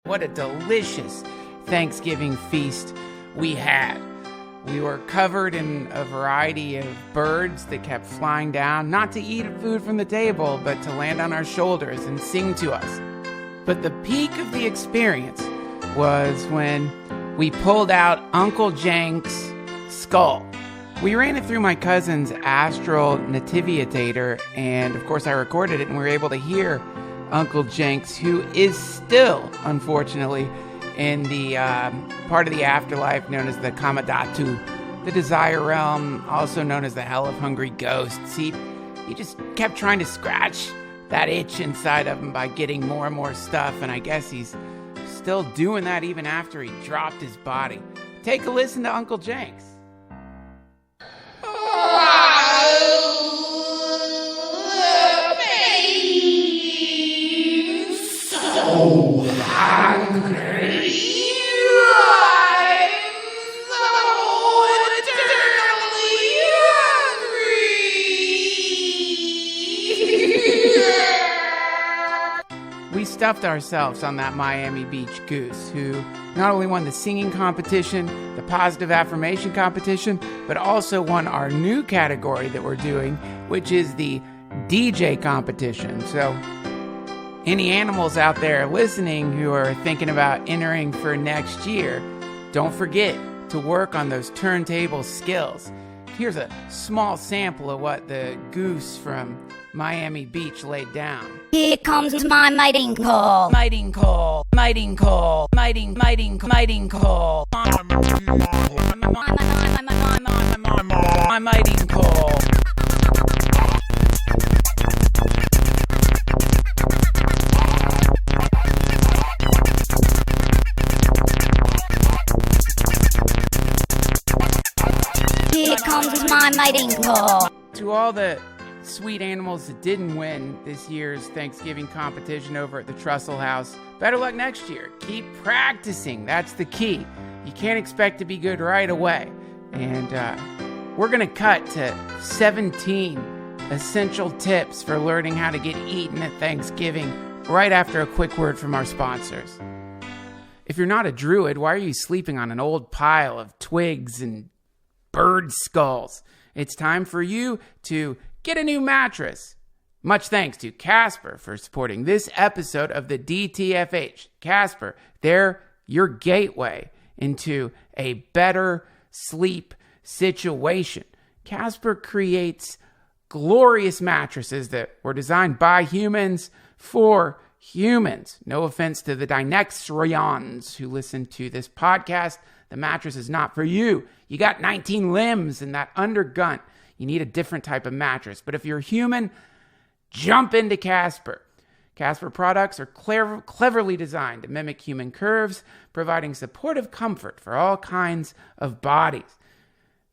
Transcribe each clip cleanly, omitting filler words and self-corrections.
What a delicious Thanksgiving feast we had. We were covered in a variety of birds that kept flying down, not to eat food from the table, but to land on our shoulders and sing to us. But the peak of the experience was when we pulled out Uncle Jenk's skull. We ran it through my cousin's astral nativitator, and of course I recorded it, and we were able to hear Uncle Jenks, who is still, unfortunately, in the part of the afterlife known as the Kamadatu, the desire realm, also known as the hell of hungry ghosts. He just kept trying to scratch that itch inside of him by getting more and more stuff, and I guess he's still doing that even after he dropped his body. Take a listen to Uncle Jenks. So hungry. I'm so eternally hungry. We stuffed ourselves on that Miami Beach goose, who not only won the singing competition, the positive affirmation competition, but also won our new category that we're doing, which is the DJ competition. So any animals out there listening who are thinking about entering for next year, don't forget to work on those turntable skills. Here's a small sample of what the goose from Miami Beach laid down. Here comes my mating call. Mating call, mating call, mating call. My mating call. Here comes my mating call. To all the sweet animals that didn't win this year's Thanksgiving competition over at the Trussell house, better luck next year. Keep practicing. That's the key. You can't expect to be good right away. And we're going to cut to 17 essential tips for learning how to get eaten at Thanksgiving right after a quick word from our sponsors. If you're not a druid, why are you sleeping on an old pile of twigs and bird skulls? It's time for you to get a new mattress. Much thanks to Casper for supporting this episode of the DTFH. Casper, they're your gateway into a better sleep situation. Casper creates glorious mattresses that were designed by humans for humans. No offense to the Dynextrions who listen to this podcast. The mattress is not for you. You got 19 limbs and that undergunt. You need a different type of mattress. But if you're human, jump into Casper. Casper products are cleverly designed to mimic human curves, providing supportive comfort for all kinds of bodies.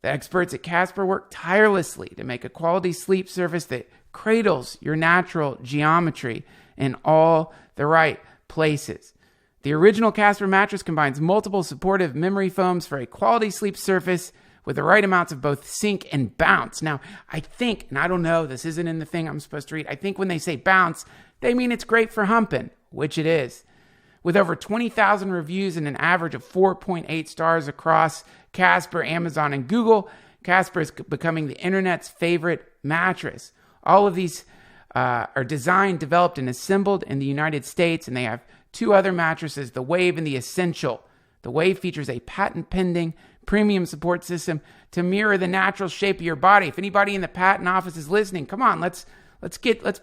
The experts at Casper work tirelessly to make a quality sleep surface that cradles your natural geometry in all the right places. The original Casper mattress combines multiple supportive memory foams for a quality sleep surface with the right amounts of both sink and bounce. Now, I think, and I don't know, this isn't in the thing I'm supposed to read, I think when they say bounce, they mean it's great for humping, which it is. With over 20,000 reviews and an average of 4.8 stars across Casper, Amazon, and Google, Casper is becoming the internet's favorite mattress. All of these are designed, developed, and assembled in the United States, and they have two other mattresses, the Wave and the Essential. The Wave features a patent-pending premium support system to mirror the natural shape of your body. If anybody in the patent office is listening, come on, let's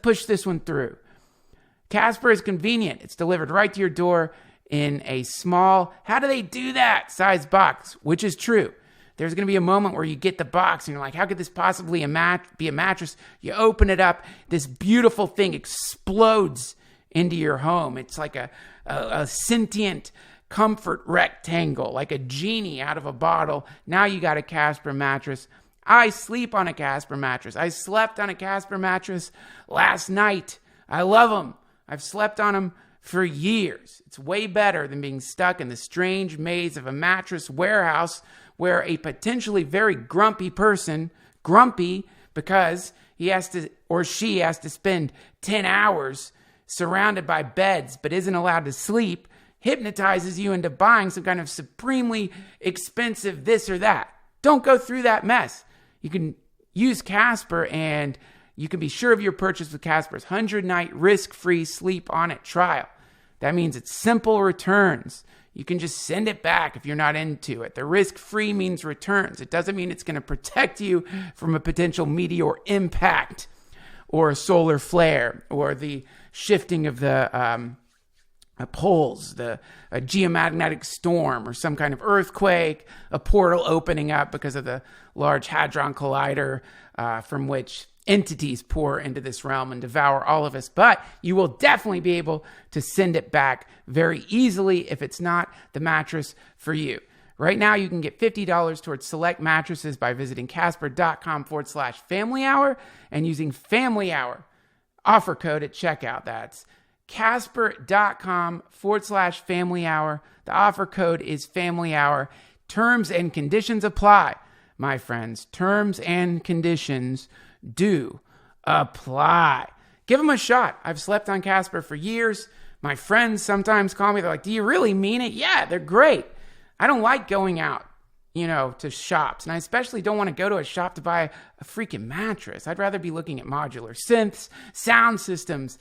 push this one through. Casper is convenient. It's delivered right to your door in a small, how do they do that, size box, which is true. There's going to be a moment where you get the box and you're like, how could this possibly be a mattress? You open it up, this beautiful thing explodes into your home. It's like a sentient comfort rectangle, like a genie out of a bottle. Now you got a Casper mattress. I sleep on a Casper mattress. I slept on a Casper mattress last night. I love them. I've slept on them for years. It's way better than being stuck in the strange maze of a mattress warehouse where a potentially very grumpy person, grumpy because he has to, or she has to spend 10 hours surrounded by beds but isn't allowed to sleep, hypnotizes you into buying some kind of supremely expensive this or that. Don't go through that mess. You can use Casper, and you can be sure of your purchase with Casper's 100-night risk-free sleep on it trial. That means it's simple returns. You can just send it back if you're not into it. The risk-free means returns. It doesn't mean it's going to protect you from a potential meteor impact or a solar flare or the shifting of the poles, a geomagnetic storm or some kind of earthquake, a portal opening up because of the Large Hadron Collider from which entities pour into this realm and devour all of us. But you will definitely be able to send it back very easily if it's not the mattress for you. Right now, you can get $50 towards select mattresses by visiting casper.com/family hour and using family hour offer code at checkout. That's casper.com/family hour. The offer code is family hour. Terms and conditions apply, my friends. Terms and conditions do apply. Give them a shot. I've slept on Casper for years. My friends sometimes call me. They're like, do you really mean it? Yeah, they're great. I don't like going out, to shops. And I especially don't want to go to a shop to buy a freaking mattress. I'd rather be looking at modular synths, sound systems,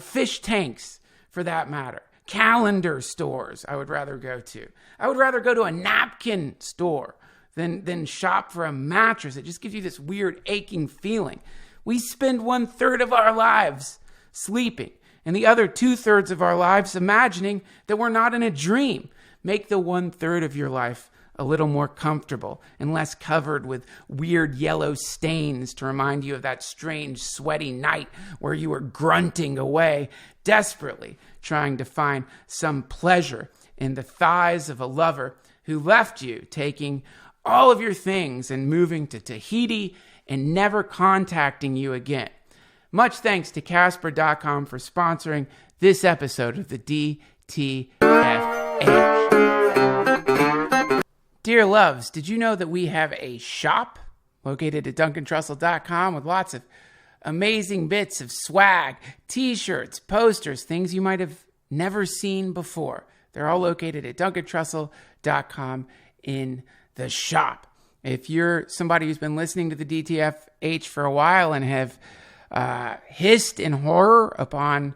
fish tanks for that matter. Calendar stores I would rather go to. I would rather go to a napkin store than shop for a mattress. It just gives you this weird aching feeling. We spend 1/3 of our lives sleeping and the other 2/3 of our lives imagining that we're not in a dream. Make the 1/3 of your life a little more comfortable and less covered with weird yellow stains to remind you of that strange sweaty night where you were grunting away, desperately trying to find some pleasure in the thighs of a lover who left you, taking all of your things and moving to Tahiti and never contacting you again. Much thanks to Casper.com for sponsoring this episode of the DTFH. Dear loves, did you know that we have a shop located at DuncanTrussell.com with lots of amazing bits of swag, t-shirts, posters, things you might have never seen before. They're all located at DuncanTrussell.com in the shop. If you're somebody who's been listening to the DTFH for a while and have hissed in horror upon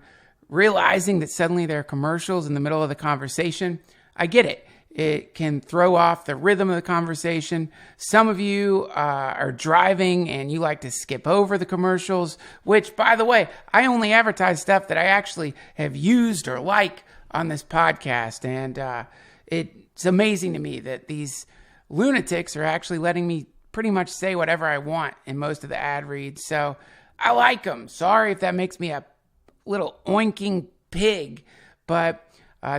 realizing that suddenly there are commercials in the middle of the conversation, I get it. It can throw off the rhythm of the conversation. Some of you are driving and you like to skip over the commercials, which, by the way, I only advertise stuff that I actually have used or like on this podcast. And it's amazing to me that these lunatics are actually letting me pretty much say whatever I want in most of the ad reads. So I like them. Sorry if that makes me a little oinking pig, but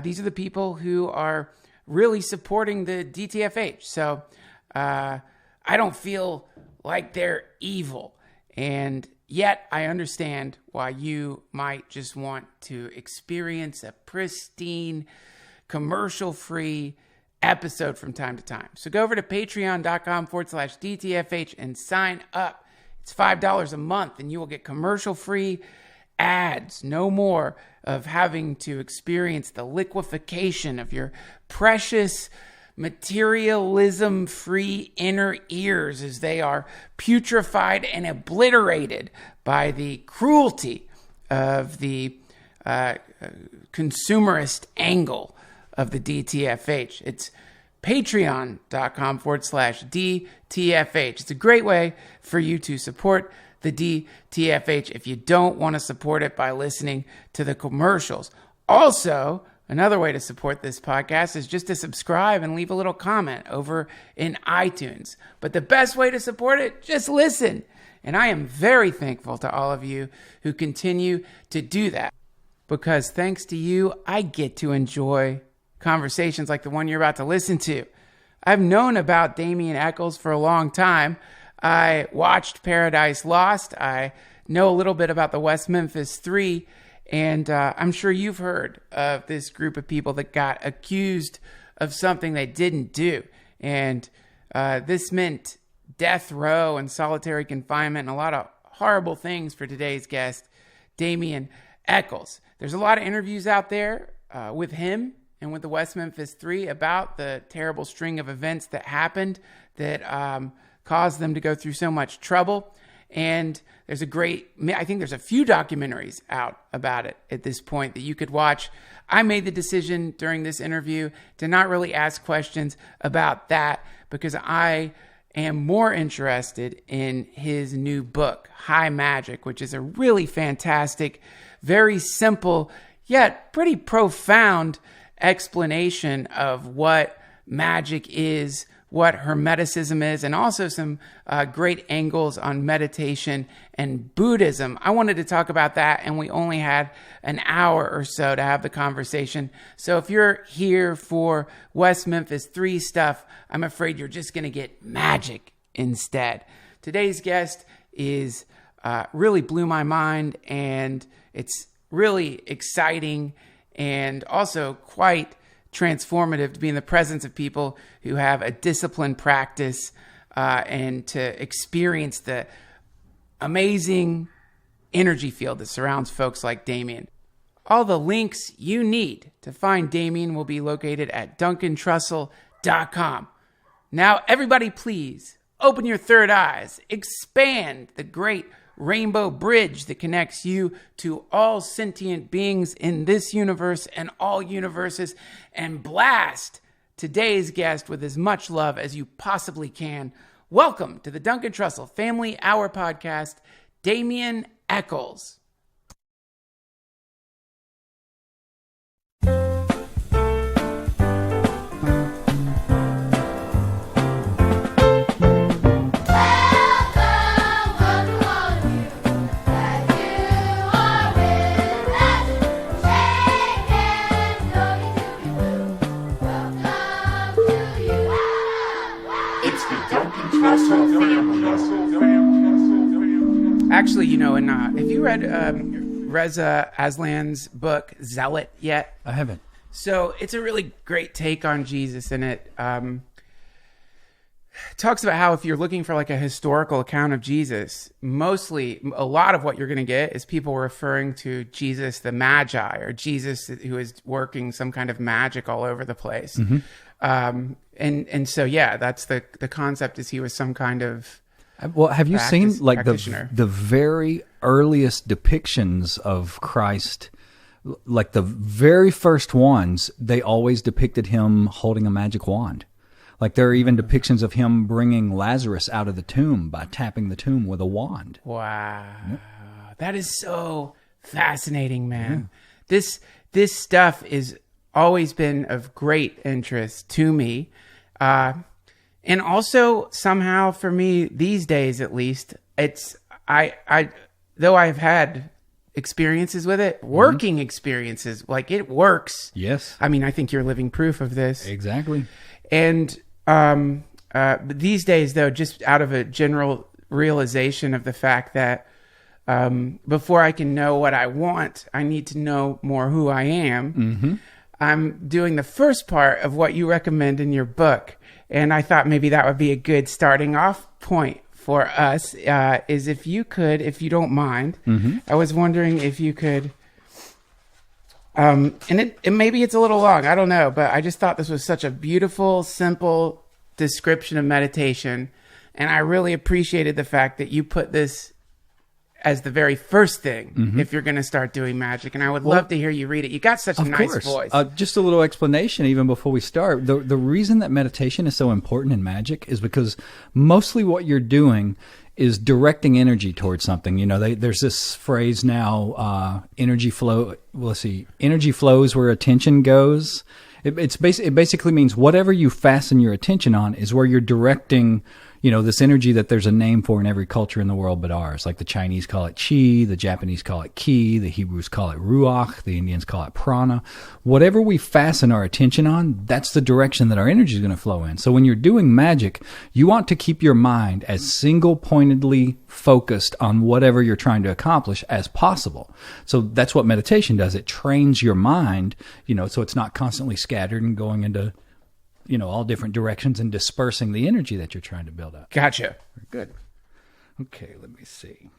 these are the people who are really supporting the DTFH. So I don't feel like they're evil. And yet I understand why you might just want to experience a pristine, commercial-free episode from time to time. So go over to patreon.com/DTFH and sign up. It's $5 a month and you will get commercial-free ads. No more of having to experience the liquefaction of your precious materialism-free inner ears as they are putrefied and obliterated by the cruelty of the consumerist angle of the DTFH. It's patreon.com/DTFH. It's a great way for you to support the DTFH if you don't want to support it by listening to the commercials. Also, another way to support this podcast is just to subscribe and leave a little comment over in iTunes. But the best way to support it, just listen. And I am very thankful to all of you who continue to do that, because thanks to you, I get to enjoy conversations like the one you're about to listen to. I've known about Damien Echols for a long time. I watched Paradise Lost. I know a little bit about the West Memphis Three, and I'm sure you've heard of this group of people that got accused of something they didn't do. And this meant death row and solitary confinement and a lot of horrible things for today's guest, Damien Echols. There's a lot of interviews out there with him and with the West Memphis Three about the terrible string of events that happened that caused them to go through so much trouble. And there's I think there's a few documentaries out about it at this point that you could watch. I made the decision during this interview to not really ask questions about that because I am more interested in his new book, High Magick, which is a really fantastic, very simple, yet pretty profound explanation of what magic is, what Hermeticism is, and also some great angles on meditation and Buddhism. I wanted to talk about that, and we only had an hour or so to have the conversation. So if you're here for West Memphis Three stuff, I'm afraid you're just going to get magic instead. Today's guest is really blew my mind, and it's really exciting and also quite transformative to be in the presence of people who have a disciplined practice and to experience the amazing energy field that surrounds folks like Damien. All the links you need to find Damien will be located at duncantrussell.com. Now, everybody, please open your third eyes, expand the great rainbow bridge that connects you to all sentient beings in this universe and all universes, and blast today's guest with as much love as you possibly can. Welcome to the Duncan Trussell Family Hour podcast, Damien Echols. Actually, have you read Reza Aslan's book, Zealot, yet? I haven't. So it's a really great take on Jesus, and it talks about how if you're looking for like a historical account of Jesus, mostly a lot of what you're going to get is people referring to Jesus the Magi, or Jesus who is working some kind of magic all over the place. Mm-hmm. And so, yeah, that's the concept, is he was some kind of... Well, have you seen like the very earliest depictions of Christ, like the very first ones, they always depicted him holding a magic wand. Like there are even depictions of him bringing Lazarus out of the tomb by tapping the tomb with a wand. Wow. Yep. That is so fascinating, man. Yeah. This stuff is always been of great interest to me. And also somehow for me these days, at least, it's, though I've had experiences with it, working experiences, like it works. Yes. I mean, I think you're living proof of this. Exactly. And, these days though, just out of a general realization of the fact that, before I can know what I want, I need to know more who I am. Mm-hmm. I'm doing the first part of what you recommend in your book. And I thought maybe that would be a good starting off point for us, is if you could, if you don't mind, I was wondering if you could, and maybe it's a little long, I don't know, but I just thought this was such a beautiful, simple description of meditation. And I really appreciated the fact that you put this as the very first thing if you're going to start doing magic. And I would love to hear you read it. You got such a nice voice. Just a little explanation even before we start. The reason that meditation is so important in magic is because mostly what you're doing is directing energy towards something. You know, there's this phrase now, energy flow. Well, let's see, energy flows where attention goes. It basically means whatever you fasten your attention on is where you're directing, you know, this energy that there's a name for in every culture in the world but ours. Like the Chinese call it qi, the Japanese call it ki, the Hebrews call it ruach, the Indians call it prana. Whatever we fasten our attention on, that's the direction that our energy is going to flow in. So when you're doing magic, you want to keep your mind as single-pointedly focused on whatever you're trying to accomplish as possible. So that's what meditation does. It trains your mind, you know, so it's not constantly scattered and going into, you know, all different directions and dispersing the energy that you're trying to build up. Gotcha. Good. Okay, let me see.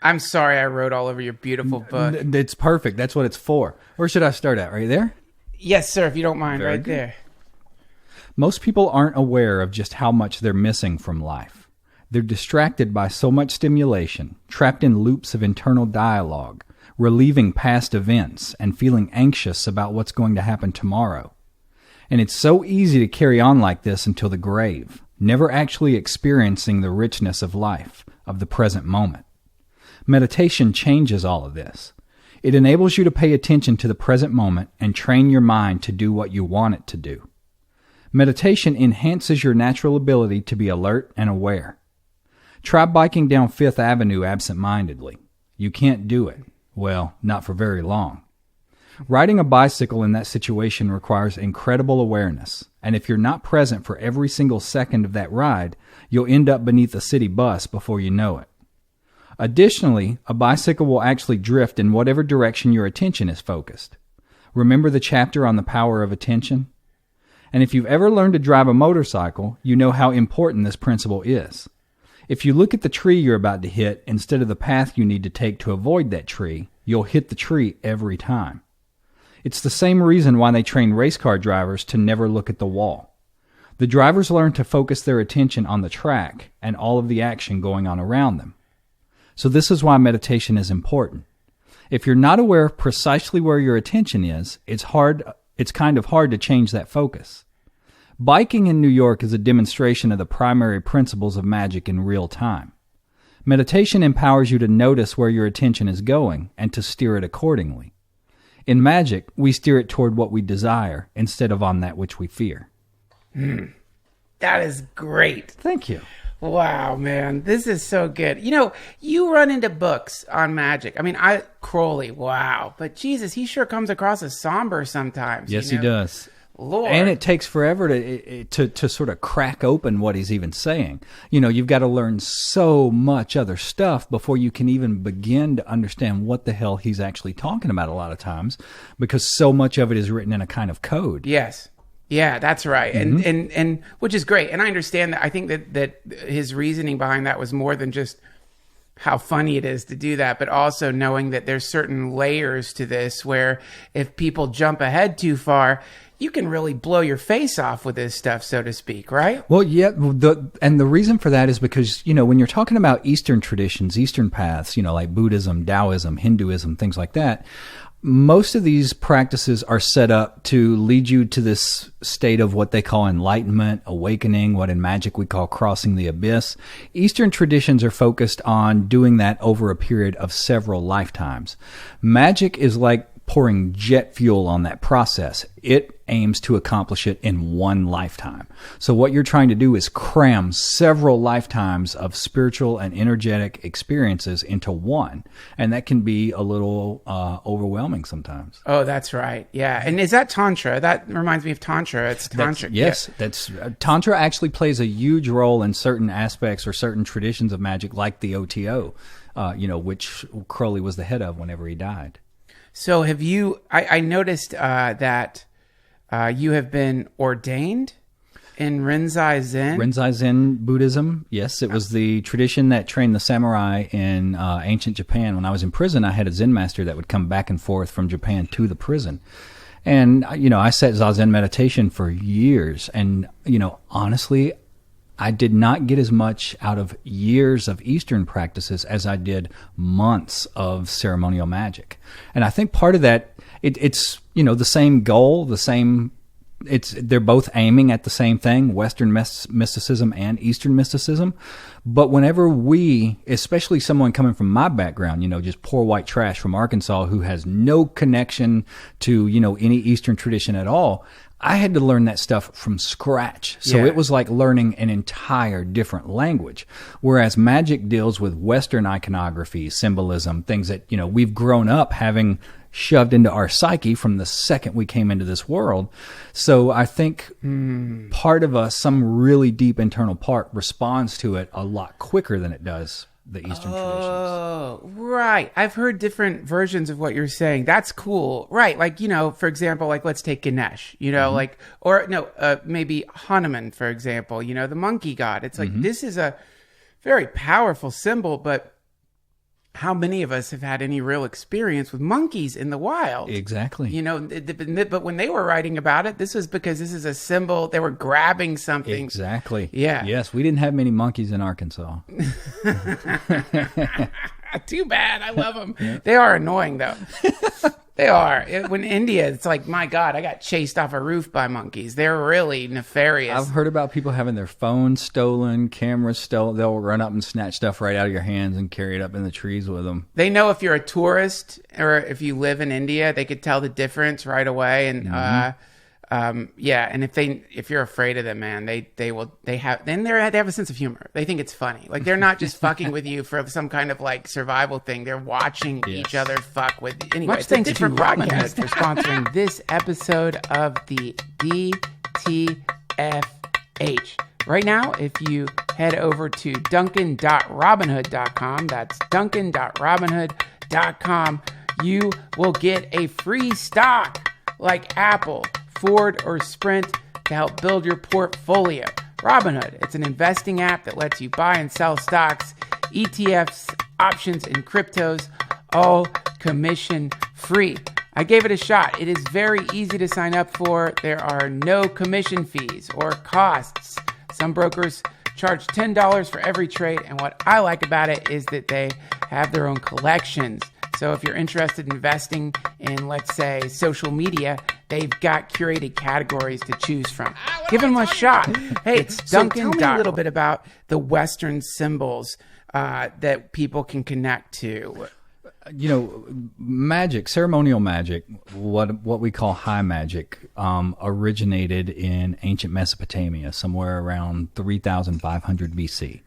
I'm sorry I wrote all over your beautiful book. It's perfect. That's what it's for. Where should I start at? Right there? Yes, sir, if you don't mind. Very right good. there. Most people aren't aware of just how much they're missing from life. They're distracted by so much stimulation, trapped in loops of internal dialogue, reliving past events, and feeling anxious about what's going to happen tomorrow. And it's so easy to carry on like this until the grave, never actually experiencing the richness of life, of the present moment. Meditation changes all of this. It enables you to pay attention to the present moment and train your mind to do what you want it to do. Meditation enhances your natural ability to be alert and aware. Try biking down Fifth Avenue absent-mindedly. You can't do it. Well, not for very long. Riding a bicycle in that situation requires incredible awareness, and if you're not present for every single second of that ride, you'll end up beneath a city bus before you know it. Additionally, a bicycle will actually drift in whatever direction your attention is focused. Remember the chapter on the power of attention? And if you've ever learned to drive a motorcycle, you know how important this principle is. If you look at the tree you're about to hit instead of the path you need to take to avoid that tree, you'll hit the tree every time. It's the same reason why they train race car drivers to never look at the wall. The drivers learn to focus their attention on the track and all of the action going on around them. So this is why meditation is important. If you're not aware of precisely where your attention is, it's kind of hard to change that focus. Biking in New York is a demonstration of the primary principles of Magick in real time. Meditation empowers you to notice where your attention is going and to steer it accordingly. In Magick, we steer it toward what we desire instead of on that which we fear. That is great. Thank you. Wow, man. This is so good. You know, you run into books on Magick. I mean, Crowley, wow. But Jesus, he sure comes across as somber sometimes. Yes, you know? he does. Lord. And it takes forever to sort of crack open what he's even saying. You know, you've got to learn so much other stuff before you can even begin to understand what the hell he's actually talking about a lot of times, because so much of it is written in a kind of code. Yes. Yeah, that's right. And which is great. And I understand that. I think that his reasoning behind that was more than just how funny it is to do that, but also knowing that there's certain layers to this where if people jump ahead too far, you can really blow your face off with this stuff, so to speak, right? Well, yeah, and the reason for that is because, you know, when you're talking about Eastern traditions, Eastern paths, you know, like Buddhism, Taoism, Hinduism, things like that, most of these practices are set up to lead you to this state of what they call enlightenment, awakening, what in Magick we call crossing the abyss. Eastern traditions are focused on doing that over a period of several lifetimes. Magick is like pouring jet fuel on that process. It aims to accomplish it in one lifetime. So what you're trying to do is cram several lifetimes of spiritual and energetic experiences into one. And that can be a little overwhelming sometimes. Oh, that's right. Yeah. And is that Tantra? That reminds me of Tantra. It's Tantra. That's Tantra actually plays a huge role in certain aspects or certain traditions of Magick, like the OTO, which Crowley was the head of whenever he died. So have you, I noticed that you have been ordained in Rinzai Zen. Rinzai Zen Buddhism, yes. It was the tradition that trained the samurai in ancient Japan. When I was in prison, I had a Zen master that would come back and forth from Japan to the prison. And, I sat Zazen meditation for years. And, honestly, I did not get as much out of years of Eastern practices as I did months of ceremonial magic. And I think part of that, it's the same goal, they're both aiming at the same thing, Western mysticism and Eastern mysticism. But whenever especially someone coming from my background, just poor white trash from Arkansas who has no connection to, any Eastern tradition at all, I had to learn that stuff from scratch. So It was like learning an entire different language. Whereas Magick deals with Western iconography, symbolism, things that, we've grown up having shoved into our psyche from the second we came into this world. So I think part of us, some really deep internal part, responds to it a lot quicker than it does the Eastern traditions. Oh, right. I've heard different versions of what you're saying. That's cool. Right. Like, for example, like let's take Ganesh, maybe Hanuman, for example, the monkey god. It's like, this is a very powerful symbol, but how many of us have had any real experience with monkeys in the wild? Exactly. You know, but when they were writing about it, this was because this is a symbol. They were grabbing something. Exactly. Yeah. Yes, we didn't have many monkeys in Arkansas. Too bad. I love them. Yeah. They are annoying, though. They are. When India, it's like, my God, I got chased off a roof by monkeys. They're really nefarious. I've heard about people having their phones stolen, cameras stolen. They'll run up and snatch stuff right out of your hands and carry it up in the trees with them. They know if you're a tourist or if you live in India, they could tell the difference right away. And yeah, and if you're afraid of them, man, they have a sense of humor. They think it's funny. Like, they're not just fucking with you for some kind of like survival thing. They're watching each other fuck with. Anyway, Much thanks to Robinhood for sponsoring this episode of the DTFH. Right now, if you head over to duncan.robinhood.com, that's duncan.robinhood.com, you will get a free stock like Apple, Ford, or Sprint to help build your portfolio. Robinhood, it's an investing app that lets you buy and sell stocks, ETFs, options, and cryptos, all commission free. I gave it a shot. It is very easy to sign up for. There are no commission fees or costs. Some brokers charge $10 for every trade, and what I like about it is that they have their own collections. So if you're interested in investing in, let's say, social media, they've got curated categories to choose from. Give them a shot. Hey, it's Duncan. Tell me a little bit about the Western symbols that people can connect to. You know, magic, ceremonial magic, what we call high magic, originated in ancient Mesopotamia, somewhere around 3,500 BC.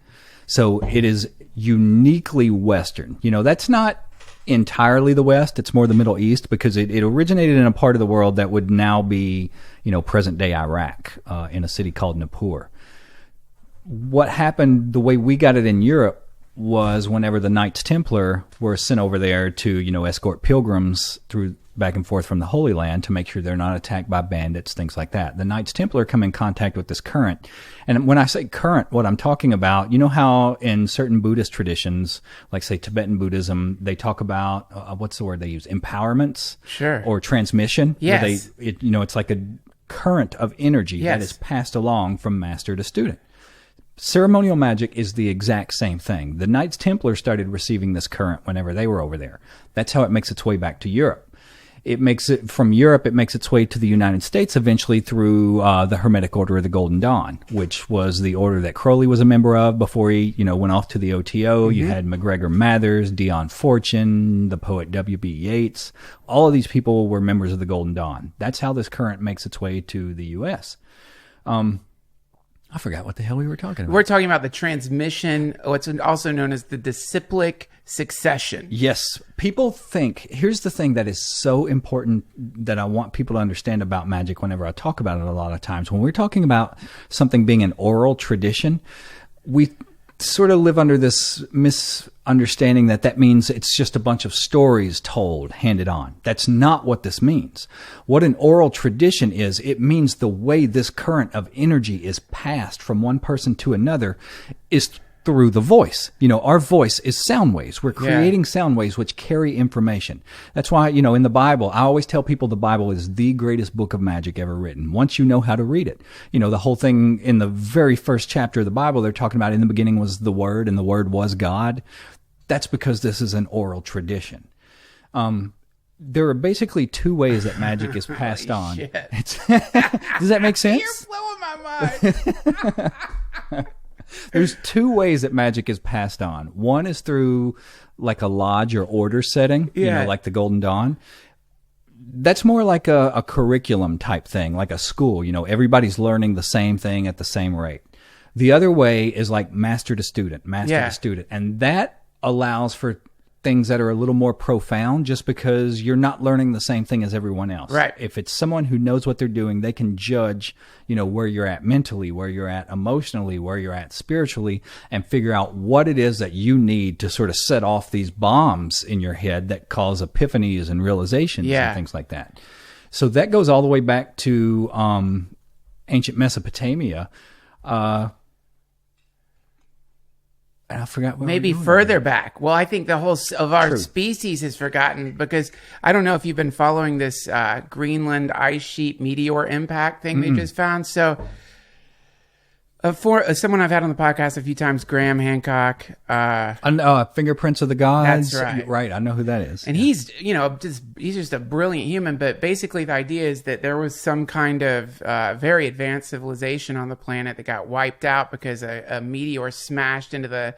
So it is uniquely Western. You know, that's not entirely the West. It's more the Middle East, because it originated in a part of the world that would now be, you know, present-day Iraq, in a city called Nippur. What happened, the way we got it in Europe, was whenever the Knights Templar were sent over there to, you know, escort pilgrims through back and forth from the Holy Land to make sure they're not attacked by bandits, things like that. The Knights Templar come in contact with this current. And when I say current, what I'm talking about, you know how in certain Buddhist traditions, like say Tibetan Buddhism, they talk about, what's the word they use? Empowerments? Sure. Or transmission? Yes. You know, it's like a current of energy that is passed along from master to student. Ceremonial magic is the exact same thing. The Knights Templar started receiving this current whenever they were over there. That's how it makes its way back to Europe. From Europe, it makes its way to the United States eventually through the Hermetic Order of the Golden Dawn, which was the order that Crowley was a member of before he, you know, went off to the OTO. Mm-hmm. You had MacGregor Mathers, Dion Fortune, the poet W.B. Yeats. All of these people were members of the Golden Dawn. That's how this current makes its way to the U.S. I forgot what the hell we were talking about. We're talking about the transmission, what's also known as the disciplic succession. Yes. People think, here's the thing that is so important that I want people to understand about magic whenever I talk about it a lot of times. When we're talking about something being an oral tradition, we sort of live under this misunderstanding that means it's just a bunch of stories told, handed on. That's not what this means. What an oral tradition is, it means the way this current of energy is passed from one person to another is through the voice. You know, our voice is sound waves. We're creating sound waves which carry information. That's why, you know, in the Bible, I always tell people the Bible is the greatest book of magic ever written, once you know how to read it. You know, the whole thing in the very first chapter of the Bible, they're talking about in the beginning was the Word, and the Word was God. That's because this is an oral tradition. There are basically two ways that magic is passed on. Does that make sense? You're blowing my mind. There's two ways that magic is passed on. One is through like a lodge or order setting, you know, like the Golden Dawn. That's more like a curriculum type thing, like a school. You know, everybody's learning the same thing at the same rate. The other way is like master to student. And that allows for things that are a little more profound just because you're not learning the same thing as everyone else. Right. If it's someone who knows what they're doing, they can judge, you know, where you're at mentally, where you're at emotionally, where you're at spiritually, and figure out what it is that you need to sort of set off these bombs in your head that cause epiphanies and realizations and things like that. So that goes all the way back to ancient Mesopotamia. And I forgot what maybe we were doing further there. back. Well, I think the whole of our True. species is forgotten because I don't know if you've been following this Greenland ice sheet meteor impact thing they just found. So, for someone I've had on the podcast a few times, Graham Hancock, Fingerprints of the Gods. That's right. Right, I know who that is. and he's just a brilliant human. But basically, the idea is that there was some kind of very advanced civilization on the planet that got wiped out because a meteor smashed into the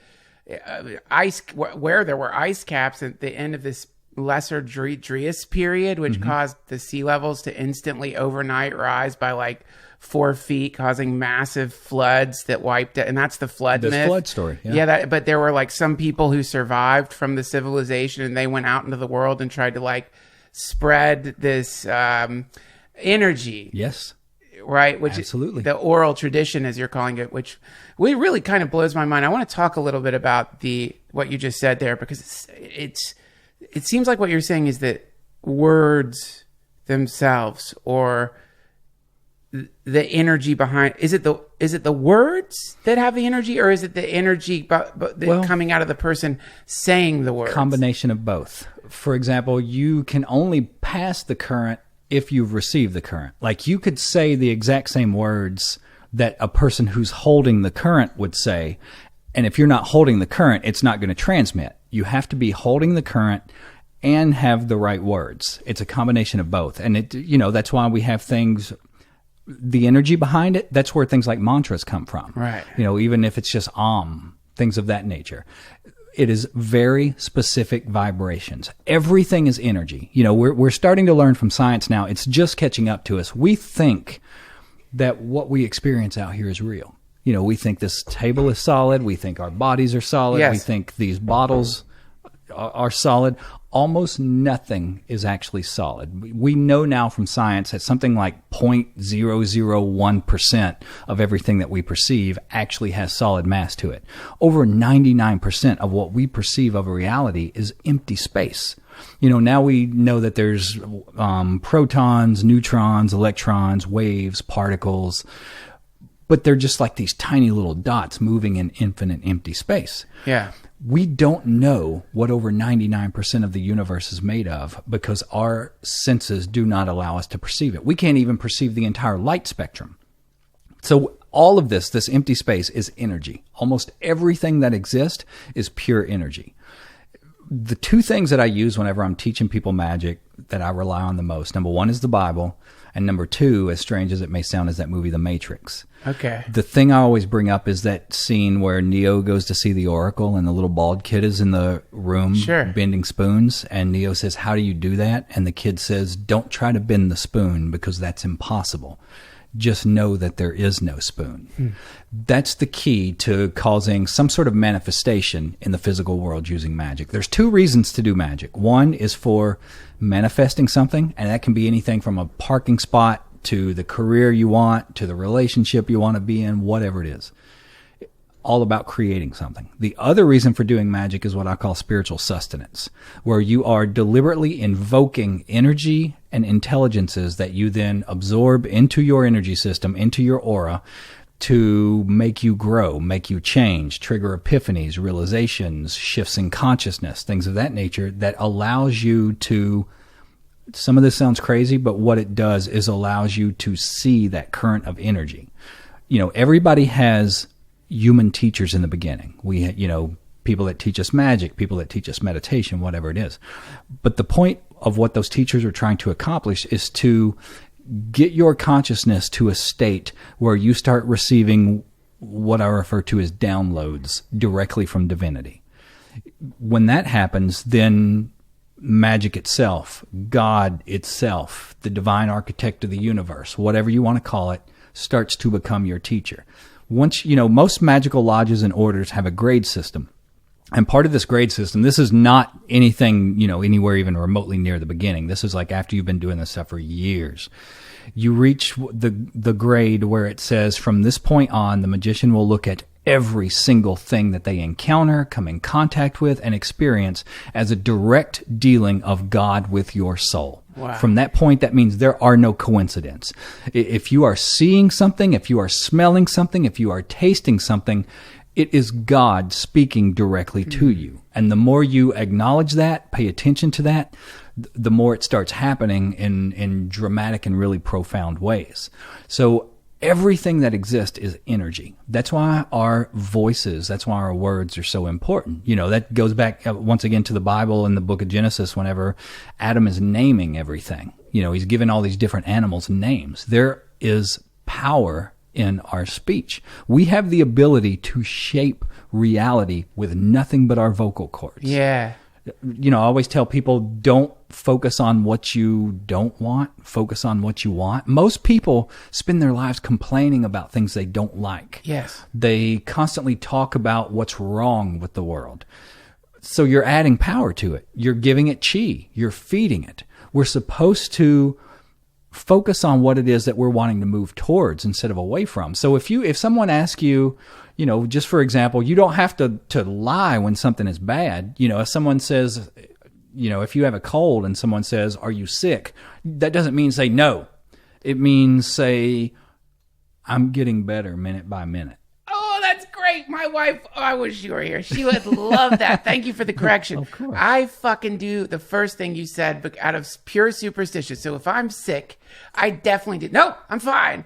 ice where there were ice caps at the end of this Lesser Dryas period, which caused the sea levels to instantly overnight rise by like 4 feet, causing massive floods that wiped it. And that's the flood This myth. flood story. Yeah. But there were like some people who survived from the civilization, and they went out into the world and tried to like spread this energy, Yes. right? Which Absolutely. is the oral tradition, as you're calling it, which really kind of blows my mind. I want to talk a little bit about what you just said there, because it seems like what you're saying is that words themselves, or the energy behind, is it the words that have the energy, or is it the energy coming out of the person saying the words? Combination of both. For example, you can only pass the current if you've received the current. Like, you could say the exact same words that a person who's holding the current would say, and if you're not holding the current, it's not going to transmit. You have to be holding the current and have the right words. It's a combination of both. And that's why we have things, the energy behind it, that's where things like mantras come from. Right. Even if it's just things of that nature. It is very specific vibrations. Everything is energy. We're starting to learn from science now. It's just catching up to us. We think that what we experience out here is real. We think this table is solid. We think our bodies are solid. Yes. We think these bottles are solid. Almost nothing is actually solid. We know now from science that something like 0.001% of everything that we perceive actually has solid mass to it. Over 99% of what we perceive of a reality is empty space. Now we know that there's protons, neutrons, electrons, waves, particles, but they're just like these tiny little dots moving in infinite empty space. Yeah. We don't know what over 99% of the universe is made of because our senses do not allow us to perceive it. We can't even perceive the entire light spectrum. So all of this empty space is energy. Almost everything that exists is pure energy. The two things that I use whenever I'm teaching people magic that I rely on the most, number one is the Bible, and number two, as strange as it may sound, is that movie The Matrix. Okay. The thing I always bring up is that scene where Neo goes to see the Oracle and the little bald kid is in the room bending spoons, and Neo says, "How do you do that?" And the kid says, "Don't try to bend the spoon because that's impossible. Just know that there is no spoon." That's the key to causing some sort of manifestation in the physical world using magic. There's two reasons to do magic. One is for manifesting something, and that can be anything from a parking spot to the career you want, to the relationship you want to be in, whatever it is. All about creating something. The other reason for doing magic is what I call spiritual sustenance, where you are deliberately invoking energy and intelligences that you then absorb into your energy system, into your aura, to make you grow, make you change, trigger epiphanies, realizations, shifts in consciousness, things of that nature that allows you to, some of this sounds crazy, but what it does is allows you to see that current of energy. Everybody has human teachers in the beginning. We, people that teach us magic, people that teach us meditation, whatever it is. But the point of what those teachers are trying to accomplish is to get your consciousness to a state where you start receiving what I refer to as downloads directly from divinity. When that happens, then magic itself, God itself, the divine architect of the universe, whatever you want to call it, starts to become your teacher. Once, most magical lodges and orders have a grade system. And part of this grade system, this is not anything, anywhere even remotely near the beginning. This is like after you've been doing this stuff for years. You reach the grade where it says from this point on, the magician will look at every single thing that they encounter, come in contact with, and experience as a direct dealing of God with your soul. Wow. From that point, that means there are no coincidences. If you are seeing something, if you are smelling something, if you are tasting something, It is God speaking directly to you. And the more you acknowledge that, pay attention to that, the more it starts happening in dramatic and really profound ways. So everything that exists is energy. That's why our voices, that's why our words are so important. You know, that goes back once again to the Bible in the book of Genesis, whenever Adam is naming everything. You know, he's given all these different animals names. There is power in our speech. We have the ability to shape reality with nothing but our vocal cords. Yeah. You know, I always tell people, don't focus on what you don't want, focus on what you want. Most people spend their lives complaining about things they don't like. Yes. They constantly talk about what's wrong with the world. So you're adding power to it. You're giving it chi. You're feeding it. We're supposed to focus on what it is that we're wanting to move towards instead of away from. So if someone asks you, you know, just for example, you don't have to lie when something is bad. You know, if someone says, you know, if you have a cold and someone says, "Are you sick?" That doesn't mean say no. It means say, "I'm getting better minute by minute." Oh, that's great. My wife, I wish you were here. She would love that. Thank you for the correction. Of course. I fucking do the first thing you said, but out of pure superstition. So if I'm sick, I definitely do. No, I'm fine.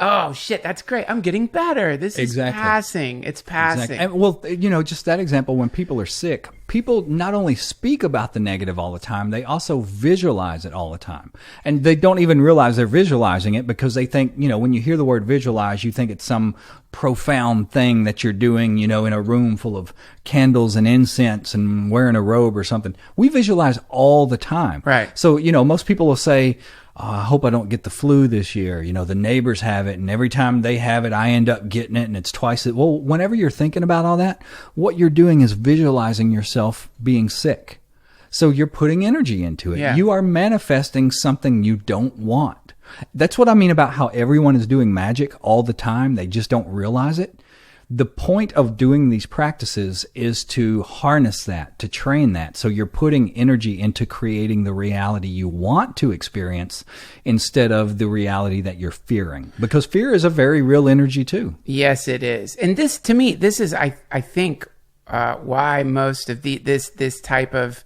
Oh, shit, that's great. I'm getting better. This is passing. It's passing. Exactly. And, well, you know, just that example, when people are sick, people not only speak about the negative all the time, they also visualize it all the time. And they don't even realize they're visualizing it because they think, you know, when you hear the word visualize, you think it's some profound thing that you're doing, you know, in a room full of candles and incense and wearing a robe or something. We visualize all the time. Right. So, you know, most people will say, I hope I don't get the flu this year. You know, the neighbors have it, and every time they have it, I end up getting it, and it's twice it. Well, whenever you're thinking about all that, what you're doing is visualizing yourself being sick. So you're putting energy into it. Yeah. You are manifesting something you don't want. That's what I mean about how everyone is doing magic all the time. They just don't realize it. The point of doing these practices is to harness that, to train that. So you're putting energy into creating the reality you want to experience instead of the reality that you're fearing. Because fear is a very real energy too. Yes, it is. And this, to me, this is, I think, why most of this type of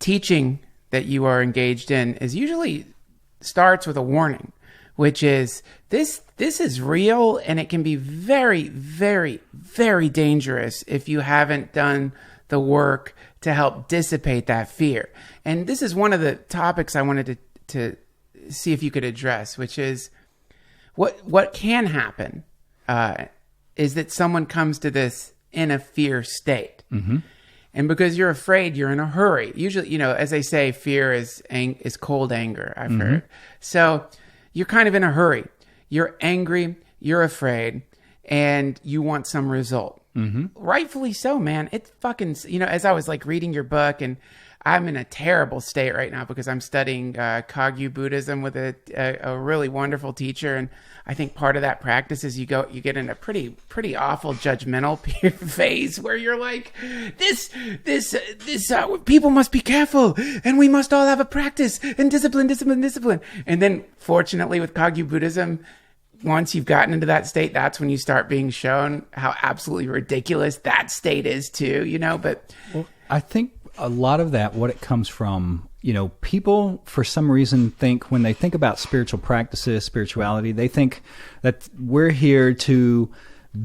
teaching that you are engaged in is usually starts with a warning, which is this is real, and it can be very, very, very dangerous if you haven't done the work to help dissipate that fear. And this is one of the topics I wanted to see if you could address, which is what can happen is that someone comes to this in a fear state. Mm-hmm. And because you're afraid, you're in a hurry. Usually, you know, as they say, fear is cold anger, I've heard. So you're kind of in a hurry. You're angry, you're afraid, and you want some result. Mm-hmm. Rightfully so, man. It's fucking, you know, as I was like reading your book, and I'm in a terrible state right now because I'm studying Kagyu Buddhism with a really wonderful teacher. And I think part of that practice is you get in a pretty awful judgmental phase where you're like, this people must be careful, and we must all have a practice and discipline. And then fortunately with Kagyu Buddhism, once you've gotten into that state, that's when you start being shown how absolutely ridiculous that state is too, you know, but I think a lot of that, what it comes from, you know, people for some reason think when they think about spiritual practices, spirituality, they think that we're here to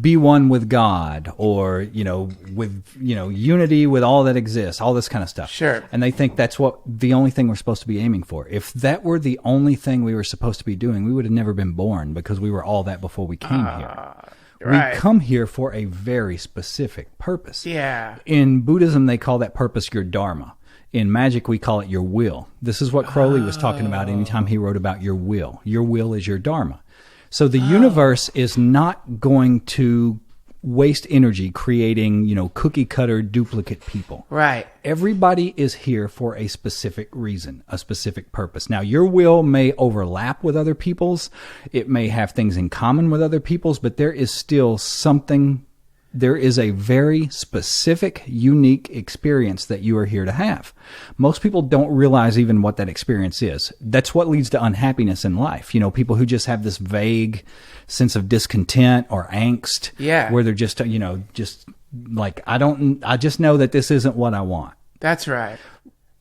be one with God, or, you know, with, you know, unity with all that exists, all this kind of stuff. Sure. And they think that's what the only thing we're supposed to be aiming for. If that were the only thing we were supposed to be doing, we would have never been born, because we were all that before we came here. Right. We come here for a very specific purpose. Yeah. In Buddhism, they call that purpose your dharma. In Magick, we call it your will. This is what Crowley was talking about anytime he wrote about your will. Your will is your dharma. So the universe is not going to waste energy creating, you know, cookie cutter duplicate people. Right. Everybody is here for a specific reason, a specific purpose. Now, your will may overlap with other people's. It may have things in common with other people's, but there is still something There is a very specific, unique experience that you are here to have. Most people don't realize even what that experience is. That's what leads to unhappiness in life. You know, people who just have this vague sense of discontent or angst, where they're just, you know, just like, I just know that this isn't what I want. That's right.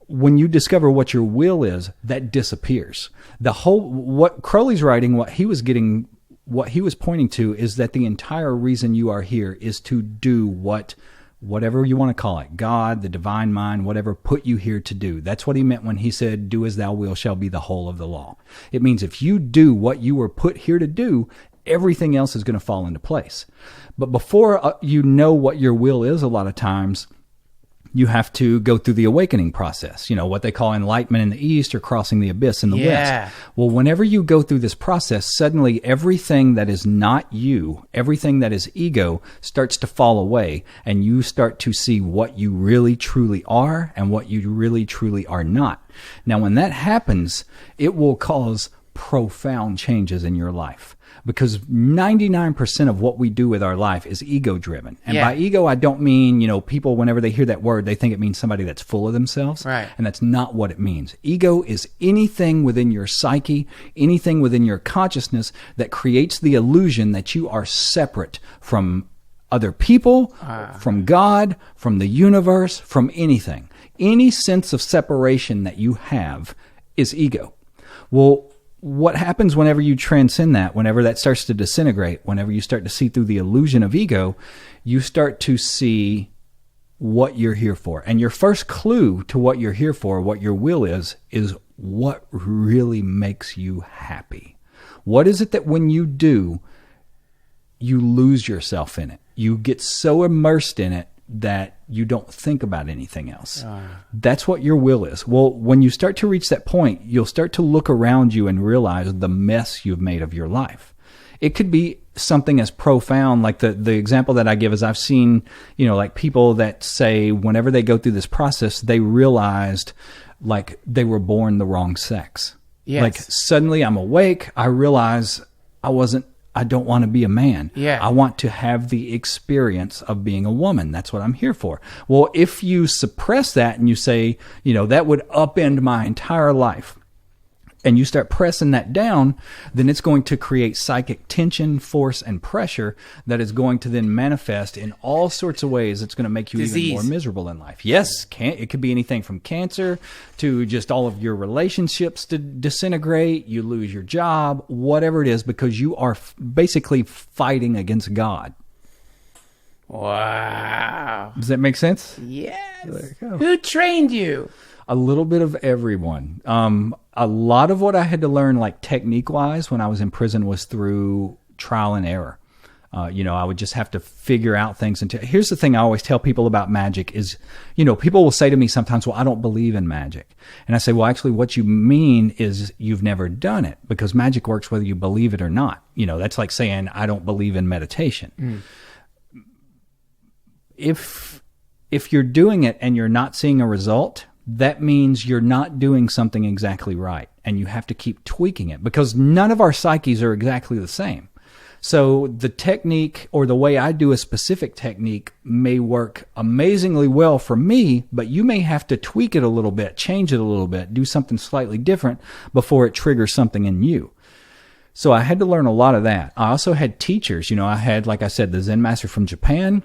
When you discover what your will is, that disappears. What Crowley's writing, what he was pointing to is that the entire reason you are here is to do whatever you want to call it, God, the divine mind, whatever, put you here to do. That's what he meant when he said, do as thou wilt shall be the whole of the law. It means if you do what you were put here to do, everything else is going to fall into place. But before you know what your will is, a lot of times, you have to go through the awakening process, you know, what they call enlightenment in the East or crossing the abyss in the West. Well, whenever you go through this process, suddenly everything that is not you, everything that is ego, starts to fall away, and you start to see what you really truly are and what you really truly are not. Now, when that happens, it will cause profound changes in your life. Because 99% of what we do with our life is ego-driven. And by ego, I don't mean, you know, people, whenever they hear that word, they think it means somebody that's full of themselves. Right. And that's not what it means. Ego is anything within your psyche, anything within your consciousness that creates the illusion that you are separate from other people, from God, from the universe, from anything. Any sense of separation that you have is ego. Well, what happens whenever you transcend that, whenever that starts to disintegrate, whenever you start to see through the illusion of ego, you start to see what you're here for. And your first clue to what you're here for, what your will is what really makes you happy. What is it that when you do, you lose yourself in it? You get so immersed in it that you don't think about anything else. That's what your will is. Well, when you start to reach that point, you'll start to look around you and realize the mess you've made of your life. It could be something as profound, like the example that I give is I've seen, you know, like people that say whenever they go through this process, they realized like they were born the wrong sex. Yes. Like suddenly I'm awake. I realize I don't want to be a man. Yeah. I want to have the experience of being a woman. That's what I'm here for. Well, if you suppress that and you say, you know, that would upend my entire life, and you start pressing that down, then it's going to create psychic tension, force, and pressure that is going to then manifest in all sorts of ways. It's going to make you even more miserable in life. Yes, it could be anything from cancer to just all of your relationships to disintegrate, you lose your job, whatever it is, because you are basically fighting against God. Wow. Does that make sense? Yes. There you go. Who trained you? A little bit of everyone. A lot of what I had to learn, like technique-wise, when I was in prison was through trial and error. You know, I would just have to figure out things. Here's the thing I always tell people about magic is, you know, people will say to me sometimes, well, I don't believe in magic. And I say, well, actually, what you mean is you've never done it, because magic works whether you believe it or not. You know, that's like saying, I don't believe in meditation. If you're doing it and you're not seeing a result, that means you're not doing something exactly right, and you have to keep tweaking it, because none of our psyches are exactly the same. So the technique or the way I do a specific technique may work amazingly well for me, but you may have to tweak it a little bit, change it a little bit, do something slightly different before it triggers something in you. So I had to learn a lot of that. I also had teachers. You know, I had, like I said, the Zen master from Japan.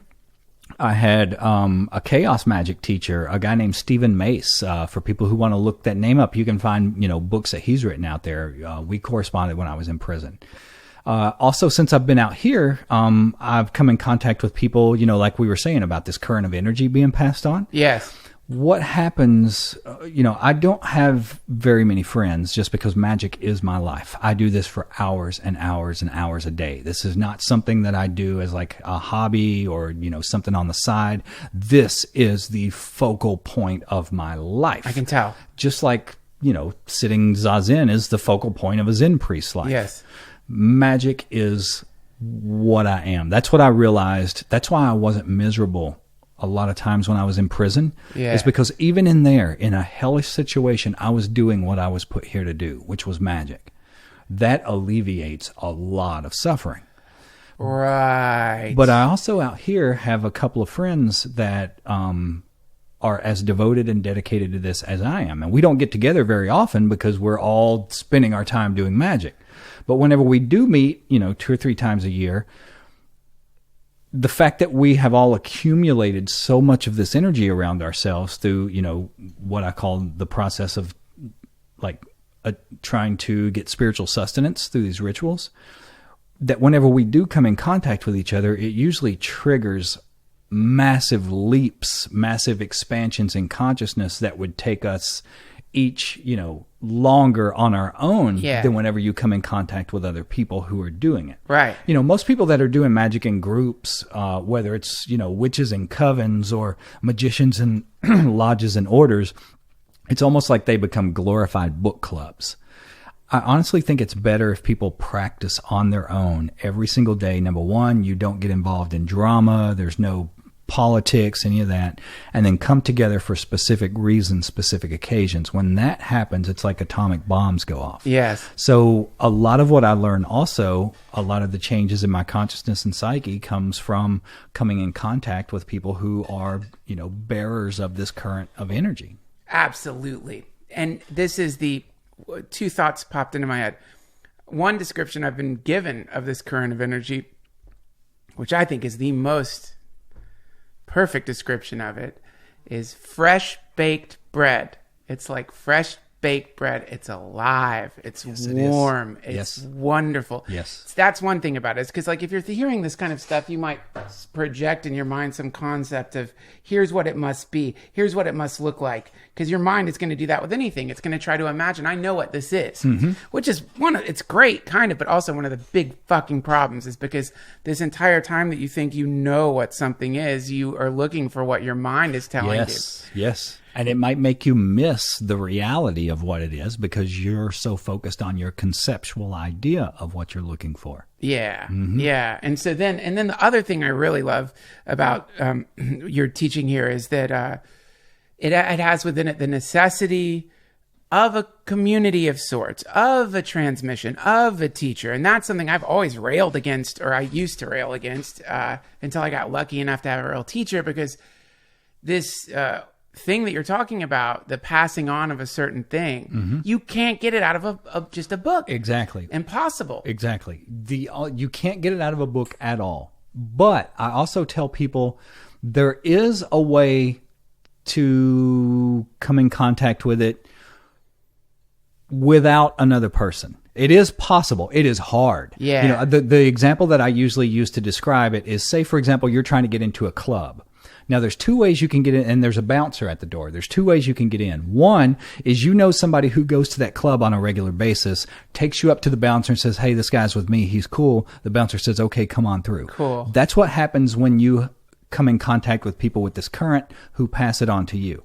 I had a chaos magic teacher, a guy named Stephen Mace. For people who want to look that name up, you can find, you know, books that he's written out there. We corresponded when I was in prison. Also, since I've been out here, I've come in contact with people, you know, like we were saying about this current of energy being passed on. Yes. What happens, you know, I don't have very many friends just because magic is my life. I do this for hours and hours and hours a day. This is not something that I do as like a hobby or, you know, something on the side. This is the focal point of my life. I can tell. Just like, you know, sitting zazen is the focal point of a Zen priest's life. Yes. Magic is what I am. That's what I realized. That's why I wasn't miserable a lot of times when I was in prison. Yeah. Is because even in there, in a hellish situation, I was doing what I was put here to do, which was magic. That alleviates a lot of suffering. Right. But I also out here have a couple of friends that are as devoted and dedicated to this as I am. And we don't get together very often because we're all spending our time doing magic. But whenever we do meet, 2 or 3 times a year, the fact that we have all accumulated so much of this energy around ourselves through, what I call the process of trying to get spiritual sustenance through these rituals, that whenever we do come in contact with each other, it usually triggers massive leaps, massive expansions in consciousness that would take us each, longer on our own than whenever you come in contact with other people who are doing it. Right. Most people that are doing magic in groups, whether it's, witches and covens or magicians and lodges and orders, it's almost like they become glorified book clubs. I honestly think it's better if people practice on their own every single day. Number one, you don't get involved in drama. There's no politics, any of that, and then come together for specific reasons, specific occasions. When that happens, it's like atomic bombs go off. Yes. So a lot of what I learned also, a lot of the changes in my consciousness and psyche comes from coming in contact with people who are, bearers of this current of energy. Absolutely. And this is the 2 thoughts popped into my head. One description I've been given of this current of energy, which I think is the most perfect description of it, is fresh baked bread. It's like fresh baked bread. It's alive. It's warm. It's wonderful. Yes. That's one thing about it. It's because if you're hearing this kind of stuff, you might project in your mind some concept of here's what it must be. Here's what it must look like. Because your mind is going to do that with anything. It's going to try to imagine, I know what this is. Which is it's great, kind of, but also one of the big fucking problems is because this entire time that you think you know what something is, you are looking for what your mind is telling you. Yes. And it might make you miss the reality of what it is because you're so focused on your conceptual idea of what you're looking for. Yeah. Yeah. And so then the other thing I really love about your teaching here is that it has within it the necessity of a community of sorts, of a transmission, of a teacher. And that's something I've always railed against, or I used to rail against until I got lucky enough to have a real teacher, because this thing that you're talking about, the passing on of a certain thing, you can't get it out of just a book. Exactly. Impossible. Exactly. You can't get it out of a book at all. But I also tell people there is a way to come in contact with it without another person. It is possible. It is hard. Yeah. The example that I usually use to describe it is, say, for example, you're trying to get into a club. Now, there's 2 ways you can get in, and there's a bouncer at the door. There's 2 ways you can get in. One is somebody who goes to that club on a regular basis, takes you up to the bouncer and says, hey, this guy's with me. He's cool. The bouncer says, okay, come on through. Cool. That's what happens when you come in contact with people with this current who pass it on to you.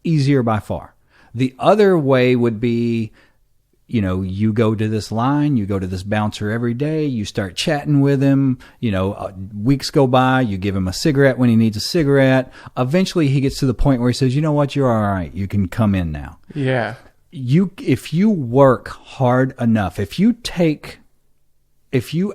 Easier by far. The other way would be, you go to this line, you go to this bouncer every day, you start chatting with him, weeks go by, you give him a cigarette when he needs a cigarette. Eventually he gets to the point where he says, you know what, you're all right. You can come in now. Yeah. If you work hard enough, if you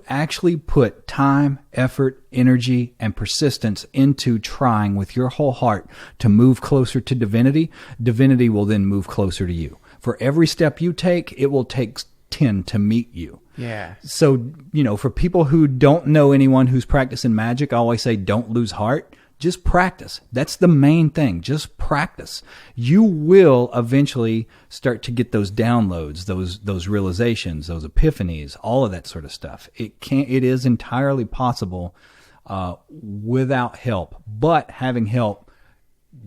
actually put time, effort, energy, and persistence into trying with your whole heart to move closer to divinity, divinity will then move closer to you. For every step you take, it will take 10 to meet you. Yeah. So, for people who don't know anyone who's practicing magic, I always say, don't lose heart. Just practice. That's the main thing. Just practice. You will eventually start to get those downloads, those realizations, those epiphanies, all of that sort of stuff. It is entirely possible without help, but having help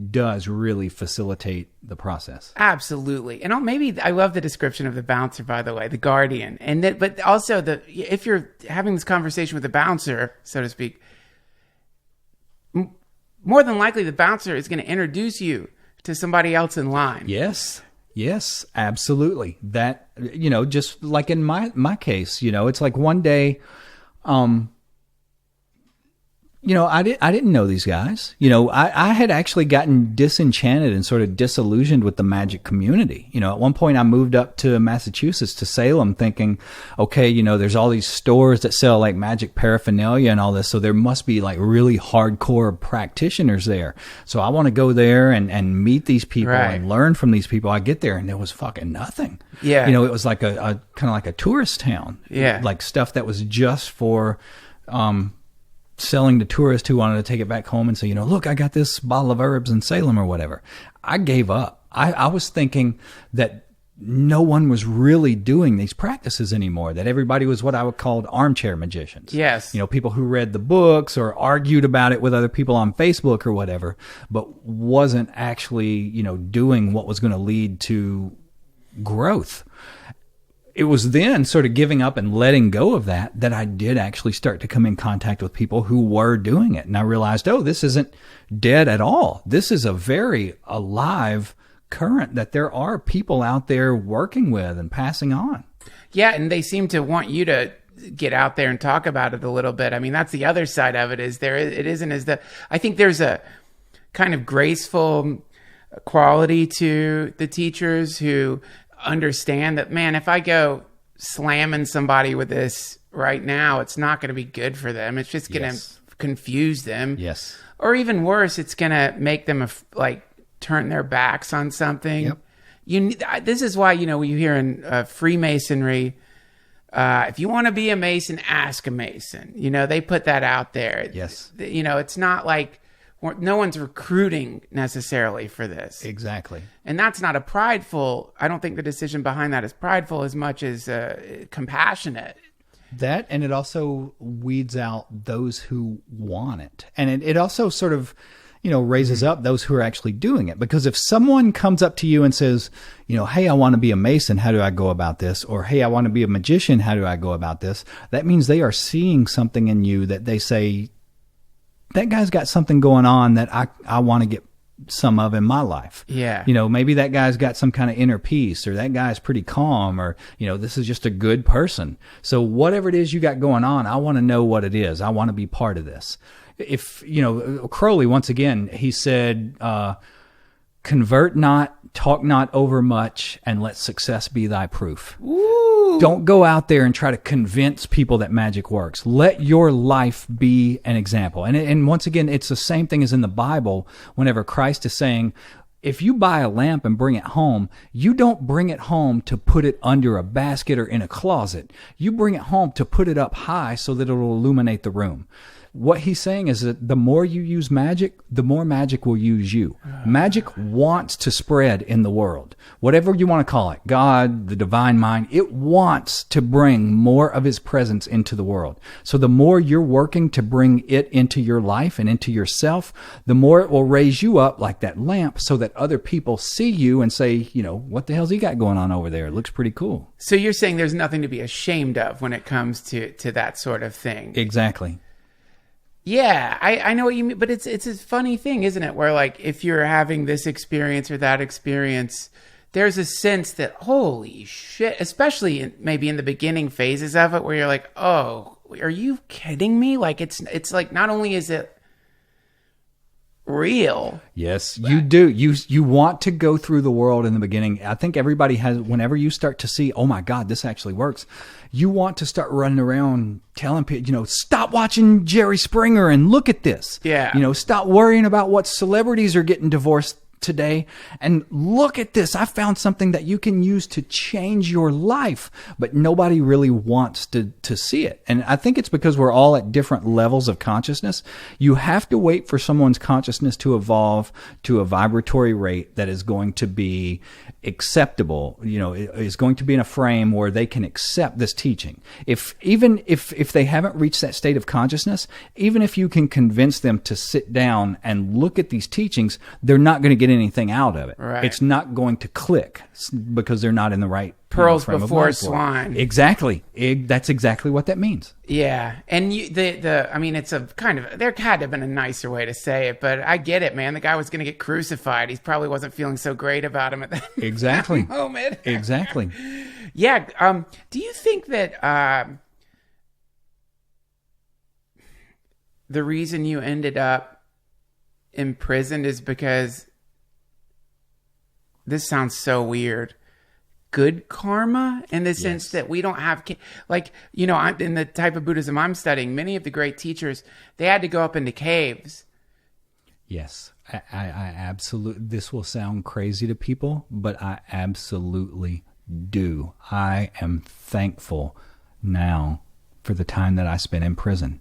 does really facilitate the process. Absolutely. And I love the description of the bouncer, by the way, the guardian. But also if you're having this conversation with the bouncer, so to speak, more than likely the bouncer is going to introduce you to somebody else in line. Yes, absolutely. That, just like in my case, it's like one day, I didn't know these guys. I had actually gotten disenchanted and sort of disillusioned with the magic community. At one point I moved up to Massachusetts, to Salem, thinking, okay, there's all these stores that sell like magic paraphernalia and all this, so there must be like really hardcore practitioners there. So I want to go there and meet these people and learn from these people. I get there and there was fucking nothing. Yeah. It was like a kind of like a tourist town. Yeah. Like stuff that was just for, selling to tourists who wanted to take it back home and say, look, I got this bottle of herbs in Salem or whatever. I gave up. I was thinking that no one was really doing these practices anymore, that everybody was what I would call armchair magicians. Yes. People who read the books or argued about it with other people on Facebook or whatever, but wasn't actually, doing what was going to lead to growth. It was then sort of giving up and letting go of that I did actually start to come in contact with people who were doing it. And I realized, this isn't dead at all. This is a very alive current that there are people out there working with and passing on. Yeah, and they seem to want you to get out there and talk about it a little bit. I mean, that's the other side of it, is it isn't as I think there's a kind of graceful quality to the teachers who understand that, man, if I go slamming somebody with this right now, it's not going to be good for them. It's just going to confuse them. Yes. Or even worse, it's going to make them turn their backs on something. Yep. This is why, when you hear in Freemasonry, if you want to be a Mason, ask a Mason. They put that out there. Yes. It's not like no one's recruiting necessarily for this. Exactly. And that's not I don't think the decision behind that is prideful as much as compassionate. That, and it also weeds out those who want it. And it also sort of, raises up those who are actually doing it. Because if someone comes up to you and says, hey, I want to be a Mason, how do I go about this? Or, hey, I want to be a magician, how do I go about this? That means they are seeing something in you that they say, that guy's got something going on that I want to get some of in my life. Yeah. Maybe that guy's got some kind of inner peace, or that guy's pretty calm, or, this is just a good person. So whatever it is you got going on, I want to know what it is. I want to be part of this. If, Crowley, once again, he said, convert not, talk not over much, and let success be thy proof. Ooh. Don't go out there and try to convince people that magic works. Let your life be an example. And once again, it's the same thing as in the Bible whenever Christ is saying, if you buy a lamp and bring it home, you don't bring it home to put it under a basket or in a closet. You bring it home to put it up high so that it will illuminate the room. What he's saying is that the more you use magic, the more magic will use you. Magic wants to spread in the world. Whatever you want to call it, God, the divine mind, it wants to bring more of his presence into the world. So the more you're working to bring it into your life and into yourself, the more it will raise you up like that lamp so that other people see you and say, what the hell's he got going on over there? It looks pretty cool. So you're saying there's nothing to be ashamed of when it comes to that sort of thing. Exactly. Yeah, I know what you mean, but it's a funny thing, isn't it? Where if you're having this experience or that experience, there's a sense that, holy shit, especially maybe in the beginning phases of it, where you're like, oh, are you kidding me? It's like, not only is it real. Yes, you do. You want to go through the world in the beginning. I think everybody has, whenever you start to see, oh my God, this actually works, you want to start running around telling people, stop watching Jerry Springer and look at this. Yeah. Stop worrying about what celebrities are getting divorced today and look at this. I found something that you can use to change your life, but nobody really wants to see it. And I think it's because we're all at different levels of consciousness. You have to wait for someone's consciousness to evolve to a vibratory rate that is going to be acceptable, is going to be in a frame where they can accept this teaching. If they haven't reached that state of consciousness, even if you can convince them to sit down and look at these teachings, they're not going to get anything out of it. Right. It's not going to click because they're not in the right pearls frame of before mind for it. swine. Exactly. That's exactly what that means. Yeah, and it's a kind of, there had to have been a nicer way to say it, but I get it, man. The guy was going to get crucified. He probably wasn't feeling so great about him at that Exactly. moment. Exactly. Yeah. Do you think that the reason you ended up imprisoned is because, this sounds so weird, good karma, in the sense that we don't have, like, you know, in the type of Buddhism I'm studying, many of the great teachers, they had to go up into caves. Yes, I absolutely, this will sound crazy to people, but I absolutely do. I am thankful now for the time that I spent in prison.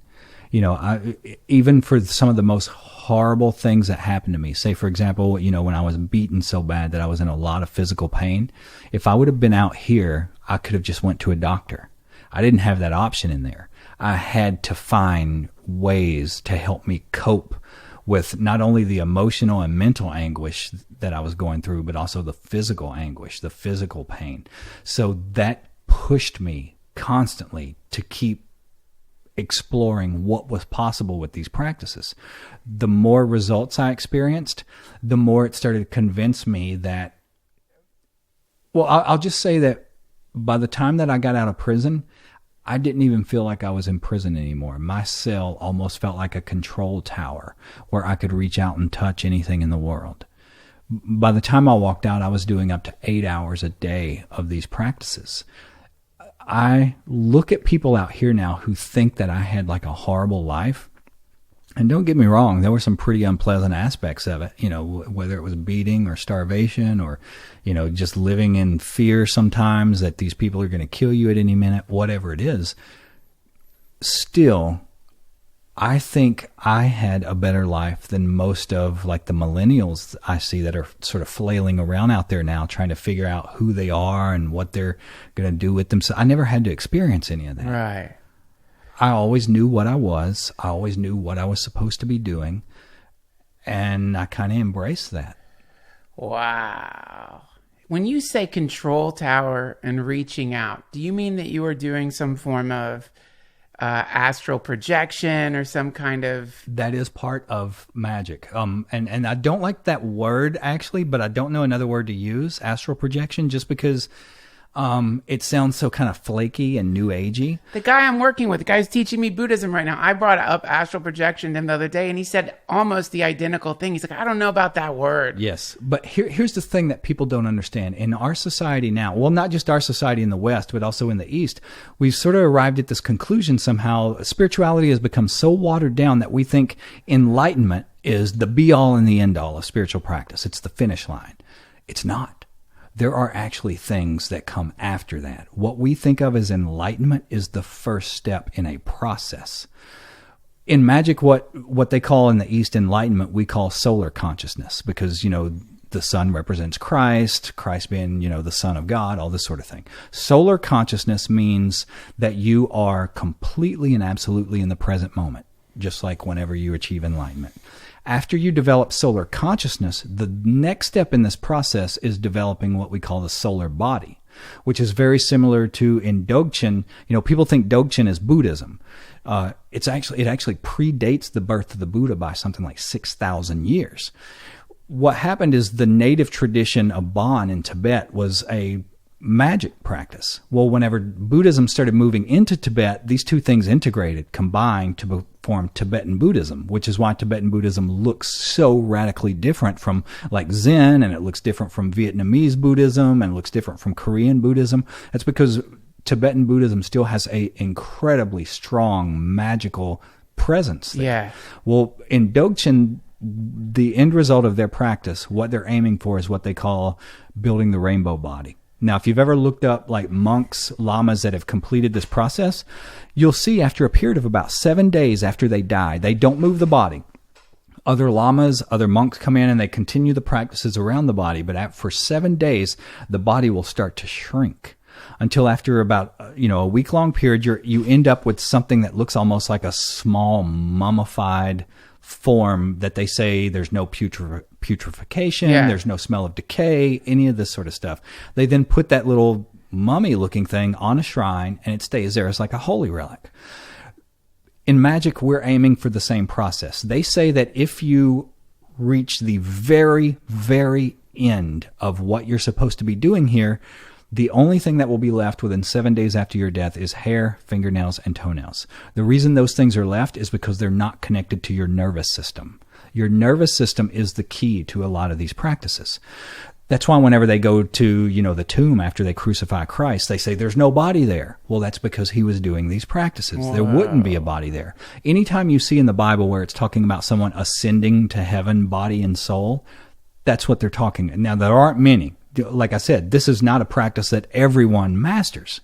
You know, even for some of the most horrible things that happened to me, say, for example, you know, when I was beaten so bad that I was in a lot of physical pain, if I would have been out here, I could have just went to a doctor. I didn't have that option in there. I had to find ways to help me cope with not only the emotional and mental anguish that I was going through, but also the physical anguish, the physical pain. So that pushed me constantly to keep exploring what was possible with these practices. The more results I experienced, the more it started to convince me that, well, I'll just say that by the time that I got out of prison, I didn't even feel like I was in prison anymore. My cell almost felt like a control tower where I could reach out and touch anything in the world. By the time I walked out, I was doing up to 8 hours a day of these practices. I look at people out here now who think that I had like a horrible life. And don't get me wrong, there were some pretty unpleasant aspects of it, you know, whether it was beating or starvation or, you know, just living in fear sometimes that these people are going to kill you at any minute, whatever it is. Still, I think I had a better life than most of like the millennials I see that are sort of flailing around out there now trying to figure out who they are and what they're going to do with themselves. I never had to experience any of that. Right. I always knew what I was. I always knew what I was supposed to be doing. And I kind of embraced that. Wow. When you say control tower and reaching out, do you mean that you are doing some form of astral projection or some kind of... That is part of magic. And I don't like that word actually, but I don't know another word to use, astral projection, just because it sounds so kind of flaky and new agey. The guy I'm working with, the guy's teaching me Buddhism right now, I brought up astral projection to him the other day, and he said almost the identical thing. He's like, I don't know about that word. Yes, but here's the thing that people don't understand. In our society now, well, not just our society in the West, but also in the East, we've sort of arrived at this conclusion somehow. Spirituality has become so watered down that we think enlightenment is the be-all and the end-all of spiritual practice. It's the finish line. It's not. There are actually things that come after that. What we think of as enlightenment is the first step in a process. In Magick, what they call in the East enlightenment, we call solar consciousness because, you know, the sun represents Christ, Christ being, you know, the Son of God, all this sort of thing. Solar consciousness means that you are completely and absolutely in the present moment, just like whenever you achieve enlightenment. After you develop solar consciousness, the next step in this process is developing what we call the solar body, which is very similar to in Dzogchen. You know, people think Dzogchen is Buddhism. It actually predates the birth of the Buddha by something like 6,000 years. What happened is the native tradition of Bon in Tibet was a magic practice. Well, whenever Buddhism started moving into Tibet, these two things integrated, combined to form Tibetan Buddhism, which is why Tibetan Buddhism looks so radically different from like Zen, and it looks different from Vietnamese Buddhism, and it looks different from Korean Buddhism. That's because Tibetan Buddhism still has a incredibly strong magical presence there. Yeah. Well, in Dzogchen, the end result of their practice, what they're aiming for is what they call building the rainbow body. Now, if you've ever looked up like monks, lamas that have completed this process, you'll see after a period of about 7 days after they die, they don't move the body. Other lamas, other monks come in and they continue the practices around the body, but for 7 days, the body will start to shrink until after about, a week-long period, you end up with something that looks almost like a small mummified form that they say there's no putrefaction, there's no smell of decay, any of this sort of stuff. They then put that little mummy-looking thing on a shrine, and it stays there as like a holy relic. In Magick, we're aiming for the same process. They say that if you reach the very, very end of what you're supposed to be doing here, The only thing that will be left within 7 days after your death is hair, fingernails, and toenails. The reason those things are left is because they're not connected to your nervous system. Your nervous system is the key to a lot of these practices. That's why whenever they go to, the tomb after they crucify Christ, they say there's no body there. Well, that's because he was doing these practices. Wow. There wouldn't be a body there. Anytime you see in the Bible where it's talking about someone ascending to heaven, body and soul, that's what they're talking. Now, there aren't many. Like I said, this is not a practice that everyone masters.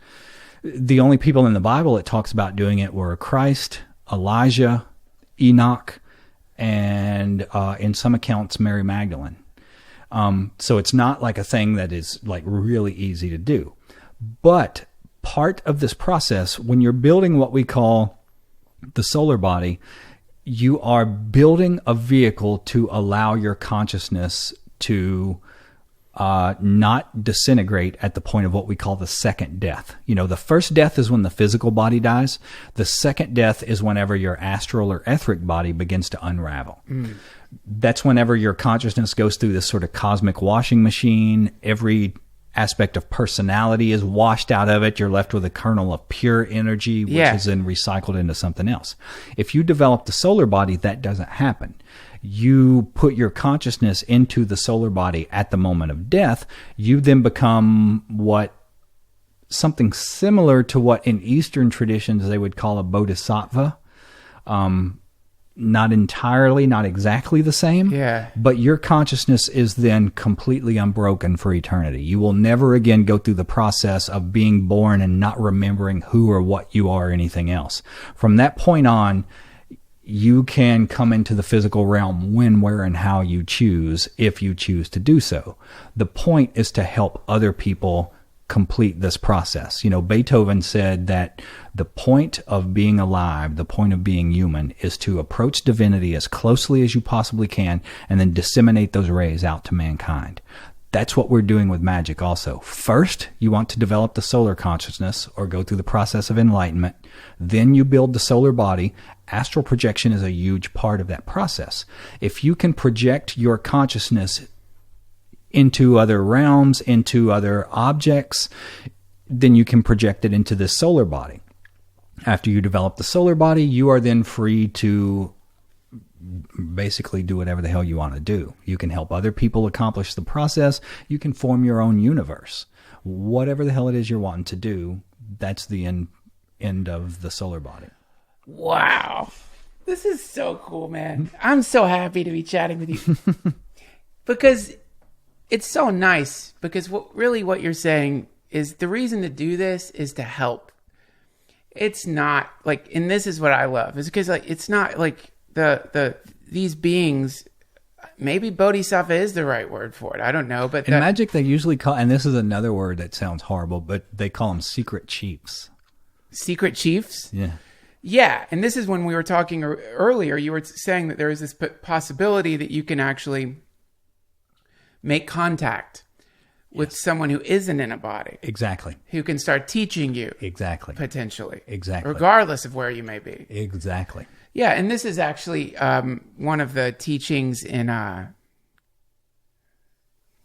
The only people in the Bible that talks about doing it were Christ, Elijah, Enoch, and in some accounts, Mary Magdalene. So it's not like a thing that is like really easy to do. But part of this process, when you're building what we call the solar body, you are building a vehicle to allow your consciousness to not disintegrate at the point of what we call the second death. The first death is when the physical body dies. The second death is whenever your astral or etheric body begins to unravel. That's whenever your consciousness goes through this sort of cosmic washing machine. Every aspect of personality is washed out of it. You're left with a kernel of pure energy, which is then recycled into something else. If you develop the solar body, that doesn't happen. You put your consciousness into the solar body at the moment of death. You then become something similar to what in Eastern traditions they would call a bodhisattva. Not entirely, not exactly the same. Yeah. But your consciousness is then completely unbroken for eternity. You will never again go through the process of being born and not remembering who or what you are or anything else. From that point on, you can come into the physical realm when, where, and how you choose, if you choose to do so. The point is to help other people complete this process. Beethoven said that the point of being alive, the point of being human, is to approach divinity as closely as you possibly can and then disseminate those rays out to mankind. That's what we're doing with Magick also. First, you want to develop the solar consciousness or go through the process of enlightenment. Then you build the solar body. Astral projection is a huge part of that process. If you can project your consciousness into other realms, into other objects, then you can project it into this solar body. After you develop the solar body, you are then free to basically do whatever the hell you want to do. You can help other people accomplish the process. You can form your own universe. Whatever the hell it is you're wanting to do, that's the end of the solar body. Wow. This is so cool, man. I'm so happy to be chatting with you. Because it's so nice. Because what you're saying is the reason to do this is to help. It's not like, and this is what I love, is because it's not like these beings, maybe bodhisattva is the right word for it. I don't know. But in Magick, they usually call, and this is another word that sounds horrible, but they call them secret chiefs. Secret chiefs? Yeah. Yeah. And this is when we were talking earlier, you were saying that there is this possibility that you can actually make contact with someone who isn't in a body. Exactly. Who can start teaching you. Exactly. Potentially. Exactly. Regardless of where you may be. Exactly. Yeah, and this is actually one of the teachings in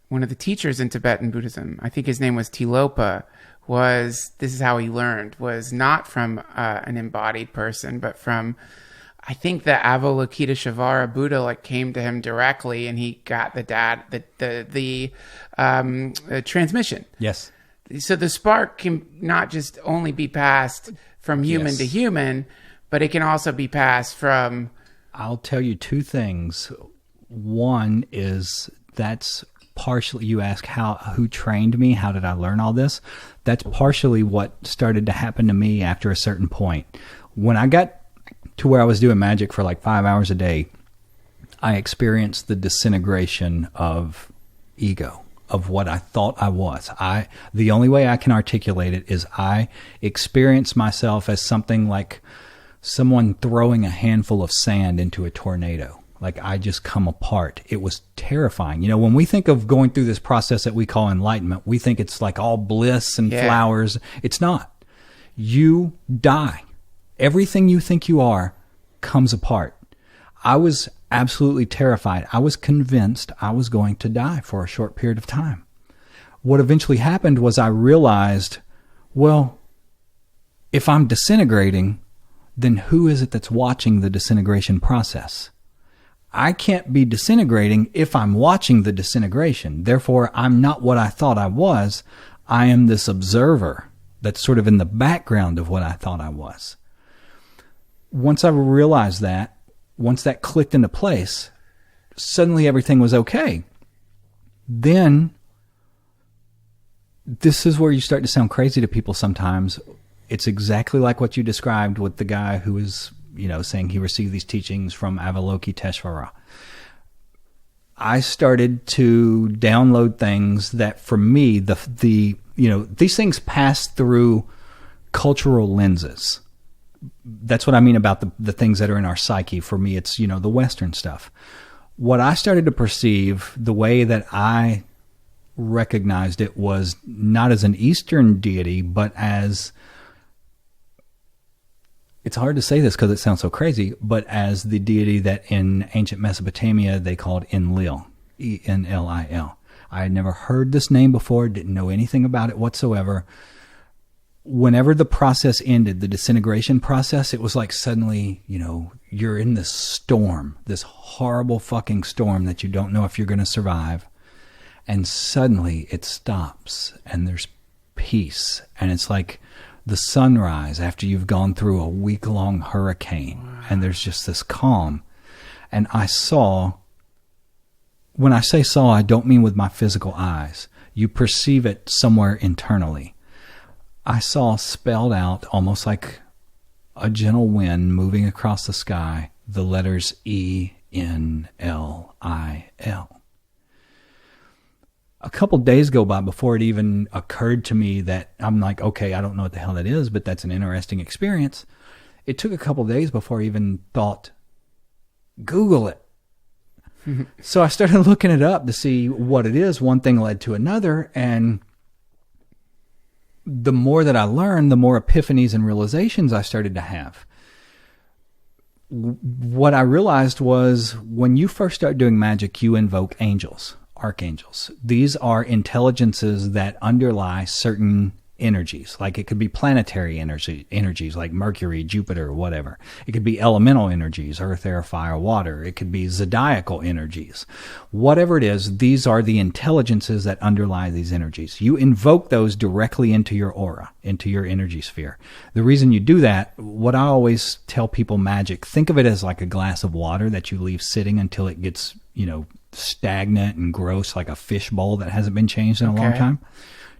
one of the teachers in Tibetan Buddhism. I think his name was Tilopa. This is how he learned, was not from an embodied person, but from, I think the Avalokiteshvara Buddha came to him directly, and he got the transmission. Yes. So the spark can not just only be passed from human to human, but it can also be passed from... I'll tell you two things. One is that's partially, you ask who trained me, how did I learn all this? That's partially what started to happen to me after a certain point. When I got to where I was doing Magick for 5 hours a day, I experienced the disintegration of ego, of what I thought I was. The only way I can articulate it is I experience myself as something like someone throwing a handful of sand into a tornado. I just come apart. It was terrifying. When we think of going through this process that we call enlightenment, we think it's all bliss and flowers. It's not. You die. Everything you think you are comes apart. I was absolutely terrified. I was convinced I was going to die for a short period of time. what eventually happened was I realized, well, if I'm disintegrating, then who is it that's watching the disintegration process? I can't be disintegrating if I'm watching the disintegration. Therefore, I'm not what I thought I was. I am this observer that's sort of in the background of what I thought I was. Once I realized that, once that clicked into place, suddenly everything was okay. Then, this is where you start to sound crazy to people sometimes. It's exactly like what you described with the guy who was, saying he received these teachings from Avalokiteshvara. I started to download things that, for me, these things pass through cultural lenses. That's what I mean about the things that are in our psyche. For me, it's, the Western stuff. What I started to perceive, the way that I recognized it, was not as an Eastern deity, but as, it's hard to say this because it sounds so crazy, but as the deity that in ancient Mesopotamia they called Enlil, E-N-L-I-L. I had never heard this name before, didn't know anything about it whatsoever. Whenever the process ended, the disintegration process, it was like suddenly, you're in this storm, this horrible fucking storm that you don't know if you're going to survive. And suddenly it stops and there's peace. And it's like the sunrise after you've gone through a week-long hurricane. Wow. And there's just this calm. And I saw, when I say saw, I don't mean with my physical eyes. You perceive it somewhere internally. I saw spelled out, almost like a gentle wind moving across the sky, the letters E-N-L-I-L. A couple days go by before it even occurred to me that I'm like, okay, I don't know what the hell that is, but that's an interesting experience. It took a couple days before I even thought, Google it. So I started looking it up to see what it is. One thing led to another, and the more that I learned, the more epiphanies and realizations I started to have. What I realized was, when you first start doing magic, you invoke angels, archangels. These are intelligences that underlie certain energies. Like, it could be planetary energies like Mercury, Jupiter, whatever. It could be elemental energies, earth, air, fire, water. It could be zodiacal energies. Whatever it is, these are the intelligences that underlie these energies. You invoke those directly into your aura, into your energy sphere. The reason you do that, what I always tell people, magic, think of it as like a glass of water that you leave sitting until it gets, stagnant and gross, like a fish bowl that hasn't been changed in a long time.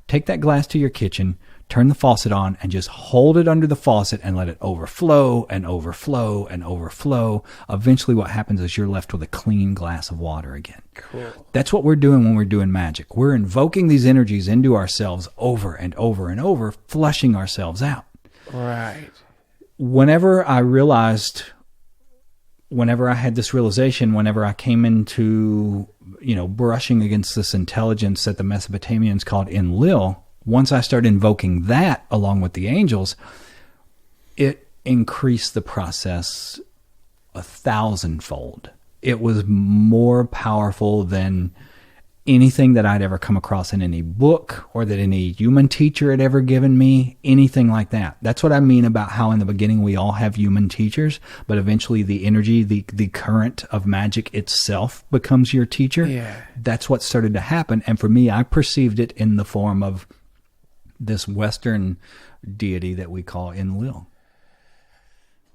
Take that glass to your kitchen, turn the faucet on, and just hold it under the faucet and let it overflow and overflow and overflow. Eventually what happens is you're left with a clean glass of water again. Cool. That's what we're doing when we're doing magic. We're invoking these energies into ourselves over and over and over, flushing ourselves out. Right. Whenever I had this realization, whenever I came into, brushing against this intelligence that the Mesopotamians called Enlil, once I started invoking that along with the angels, it increased the process 1,000-fold. It was more powerful than anything that I'd ever come across in any book or that any human teacher had ever given me, anything like that. That's what I mean about how in the beginning we all have human teachers, but eventually the energy, the current of magic itself becomes your teacher. Yeah. That's what started to happen. And for me, I perceived it in the form of this Western deity that we call Enlil.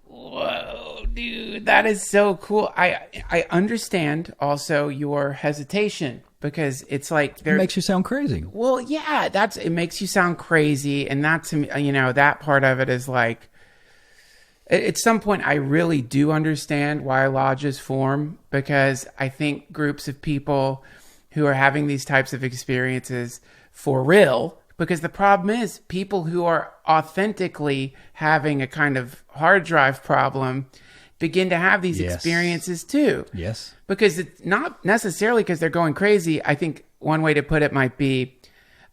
Whoa, dude, that is so cool. I understand also your hesitation, because it's like it makes you sound crazy. Well, yeah, it makes you sound crazy, and that's, that part of it is like, at some point I really do understand why lodges form, because I think groups of people who are having these types of experiences for real, because the problem is people who are authentically having a kind of hard drive problem begin to have these experiences too. Yes. Because it's not necessarily because they're going crazy. I think one way to put it might be,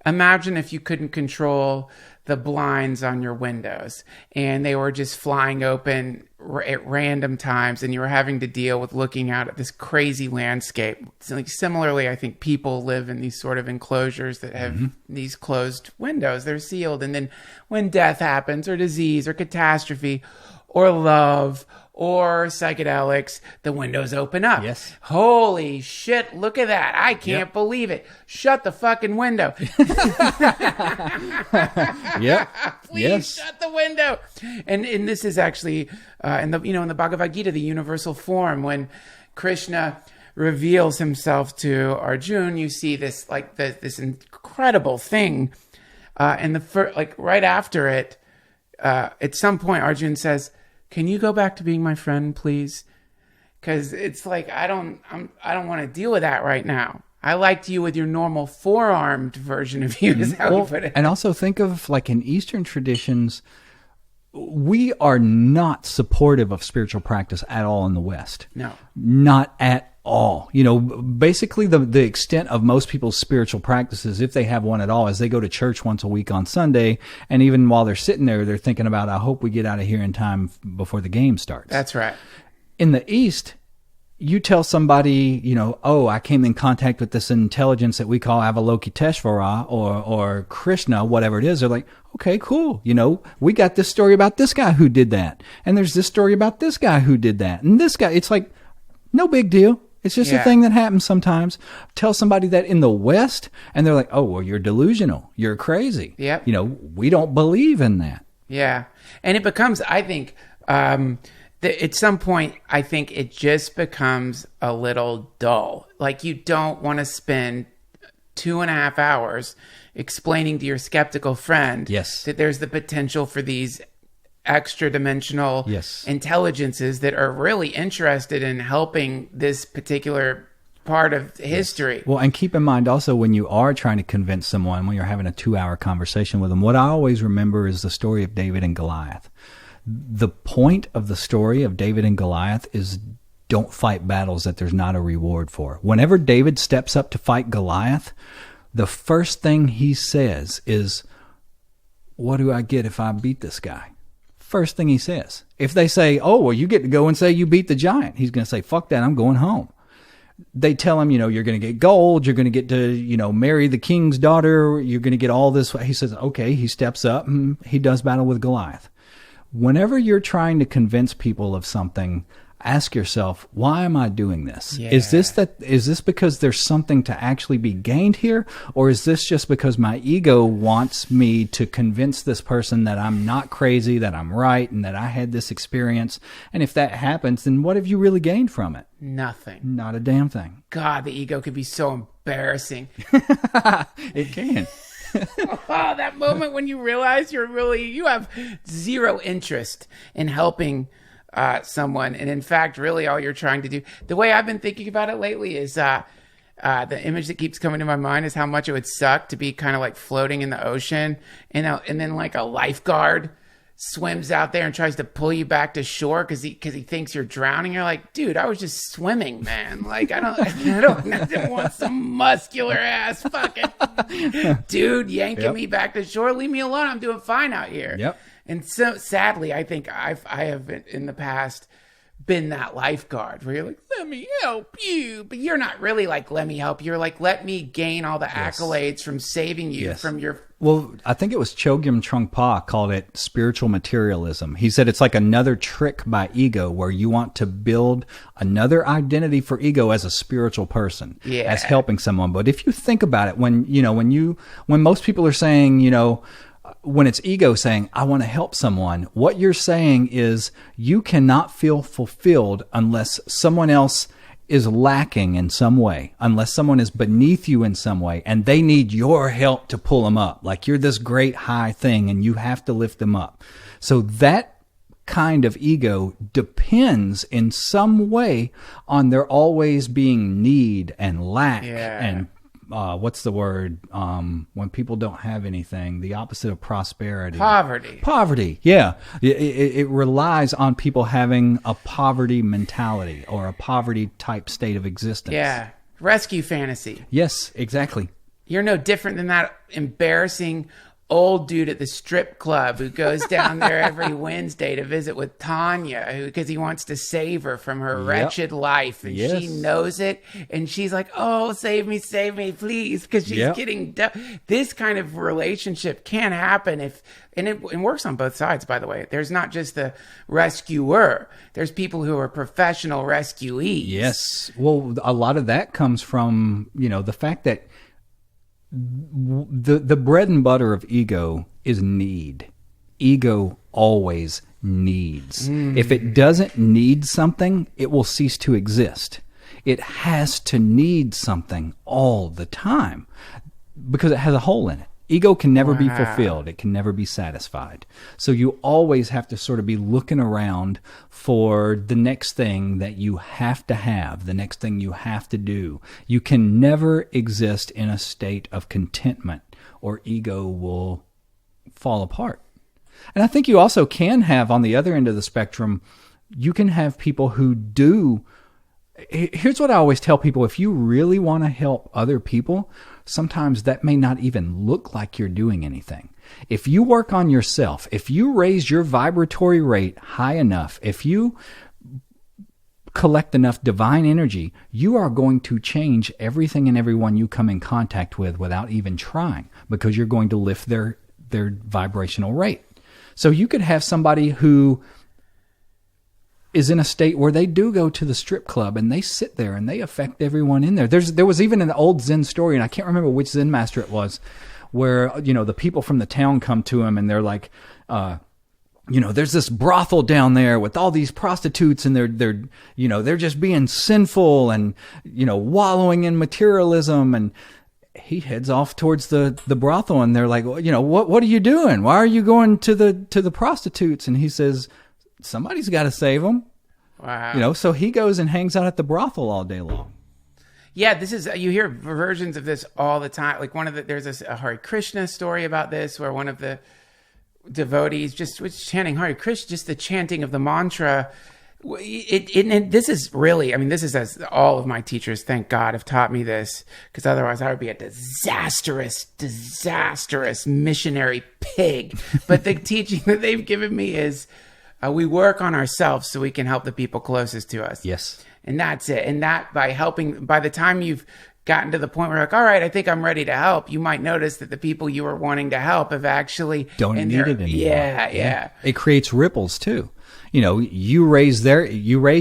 imagine if you couldn't control the blinds on your windows, and they were just flying open at random times, and you were having to deal with looking out at this crazy landscape. So, like, similarly, I think people live in these sort of enclosures that have these closed windows. They're sealed, and then when death happens, or disease, or catastrophe, or love, or psychedelics, the windows open up. Yes. Holy shit, look at that. I can't believe it. Shut the fucking window. Yep. Please shut the window. And this is actually in the Bhagavad Gita, the universal form, when Krishna reveals himself to Arjuna, you see this this incredible thing. And right after it, at some point, Arjuna says, "Can you go back to being my friend, please? Because it's like I don't want to deal with that right now. I liked you with your normal four-armed version of you," is how you put it. And also think of, like, in Eastern traditions, we are not supportive of spiritual practice at all in the West. No. Not at all. You know, basically the extent of most people's spiritual practices, if they have one at all, is they go to church once a week on Sunday, and even while they're sitting there, they're thinking about, I hope we get out of here in time before the game starts. That's right. In the East, you tell somebody, you know, oh, I came in contact with this intelligence that we call Avalokiteshvara or Krishna, whatever it is. They're like, okay, cool. You know, we got this story about this guy who did that. And there's this story about this guy who did that. And this guy, it's like, no big deal. It's just a thing that happens sometimes. Tell somebody that in the West, and they're like, oh, well, you're delusional. You're crazy. Yep. You know, we don't believe in that. Yeah. And it becomes, I think, at some point, I think it just becomes a little dull. Like, you don't want to spend 2.5 hours explaining to your skeptical friend that there's the potential for these extra dimensional intelligences that are really interested in helping this particular part of history. Well, and keep in mind also, when you are trying to convince someone, when you're having a 2-hour conversation with them, what I always remember is the story of David and Goliath. The point of the story of David and Goliath is, don't fight battles that there's not a reward for. Whenever David steps up to fight Goliath, the first thing he says is, what do I get if I beat this guy? First thing he says. If they say, oh, well, you get to go and say you beat the giant, he's going to say, fuck that, I'm going home. They tell him, you know, you're going to get gold, you're going to get to, you know, marry the king's daughter, you're going to get all this. He says, okay, he steps up and he does battle with Goliath. Whenever you're trying to convince people of something, ask yourself, why am I doing this? Yeah. Is this because there's something to actually be gained here? Or is this just because my ego wants me to convince this person that I'm not crazy, that I'm right, and that I had this experience? And if that happens, then what have you really gained from it? Nothing. Not a damn thing. God, the ego could be so embarrassing. It can. Oh, that moment when you realize you have zero interest in helping someone, and in fact, really all you're trying to do. The way I've been thinking about it lately is the image that keeps coming to my mind is how much it would suck to be kind of like floating in the ocean, and then like a lifeguard swims out there and tries to pull you back to shore because he thinks you're drowning. You're like, dude, I was just swimming, man. Like, I don't want some muscular ass fucking dude yanking me back to shore. Leave me alone. I'm doing fine out here. Yep. And so, sadly, I think I have been, in the past, been that lifeguard where you're like, let me help you. But you're not really like, let me help you. You're like, let me gain all the accolades from saving you from your... Well, I think it was Chogyam Trungpa called it spiritual materialism. He said it's like another trick by ego where you want to build another identity for ego as a spiritual person, as helping someone. But if you think about it, when most people are saying, you know, when it's ego saying, I want to help someone, what you're saying is you cannot feel fulfilled unless someone else is lacking in some way, unless someone is beneath you in some way, and they need your help to pull them up. Like you're this great high thing and you have to lift them up. So that kind of ego depends in some way on there always being need and lack and what's the word? When people don't have anything, the opposite of prosperity. Poverty. Yeah. It relies on people having a poverty mentality or a poverty type state of existence. Yeah. Rescue fantasy. Yes, exactly. You're no different than that embarrassing old dude at the strip club who goes down there every Wednesday to visit with Tanya because he wants to save her from her wretched life. And she knows it. And she's like, oh, save me, please. Because she's getting this kind of relationship can happen and it works on both sides, by the way. There's not just the rescuer. There's people who are professional rescuees. Yes. Well, a lot of that comes from, the fact that the bread and butter of ego is need. Ego always needs. If it doesn't need something, it will cease to exist. It has to need something all the time because it has a hole in it. Ego can never be fulfilled. It can never be satisfied. So you always have to sort of be looking around for the next thing that you have to have, the next thing you have to do. You can never exist in a state of contentment or ego will fall apart. And I think you also can have, on the other end of the spectrum, you can have people who do. Here's what I always tell people. If you really want to help other people, sometimes that may not even look like you're doing anything. If you work on yourself, if you raise your vibratory rate high enough, if you collect enough divine energy, you are going to change everything and everyone you come in contact with without even trying, because you're going to lift their vibrational rate. So you could have somebody who is in a state where they do go to the strip club and they sit there and they affect everyone in there. There was even an old Zen story, and I can't remember which Zen master it was, where, the people from the town come to him and they're like, there's this brothel down there with all these prostitutes and they're just being sinful and, wallowing in materialism. And he heads off towards the brothel and they're like, what are you doing? Why are you going to the prostitutes? And he says, somebody's got to save them. Wow. So he goes and hangs out at the brothel all day long. Yeah, you hear versions of this all the time. Like there's a Hare Krishna story about this, where one of the devotees just was chanting Hare Krishna, just the chanting of the mantra. This is really, this is as all of my teachers, thank God, have taught me this, because otherwise I would be a disastrous missionary pig. But the teaching that they've given me is, we work on ourselves so we can help the people closest to us. Yes. And that's it. And that by the time you've gotten to the point where you're like, all right, I think I'm ready to help, you might notice that the people you were wanting to help have actually don't need it anymore. Yeah. It creates ripples too. You raise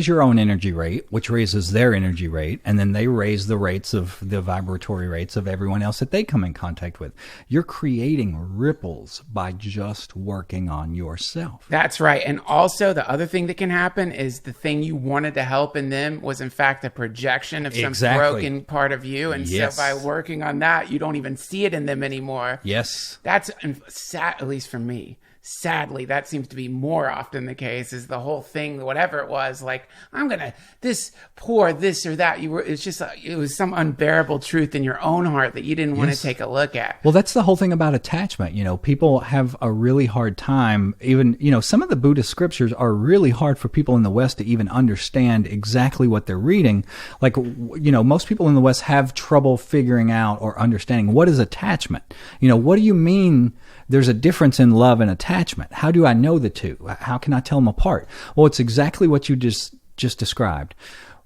your own energy rate, which raises their energy rate, and then they raise the rates of the vibratory rates of everyone else that they come in contact with. You're creating ripples by just working on yourself. That's right. And also the other thing that can happen is the thing you wanted to help in them was in fact a projection of some broken part of you. And so by working on that, you don't even see it in them anymore. Yes. That's sad, at least for me. Sadly, that seems to be more often the case, is the whole thing, whatever it was, like, I'm going to, this or that. It was some unbearable truth in your own heart that you didn't want to take a look at. Well, that's the whole thing about attachment. People have a really hard time, even, some of the Buddhist scriptures are really hard for people in the West to even understand exactly what they're reading. Like, most people in the West have trouble figuring out or understanding what is attachment. What do you mean there's a difference in love and attachment? How do I know the two? How can I tell them apart? Well, it's exactly what you just described.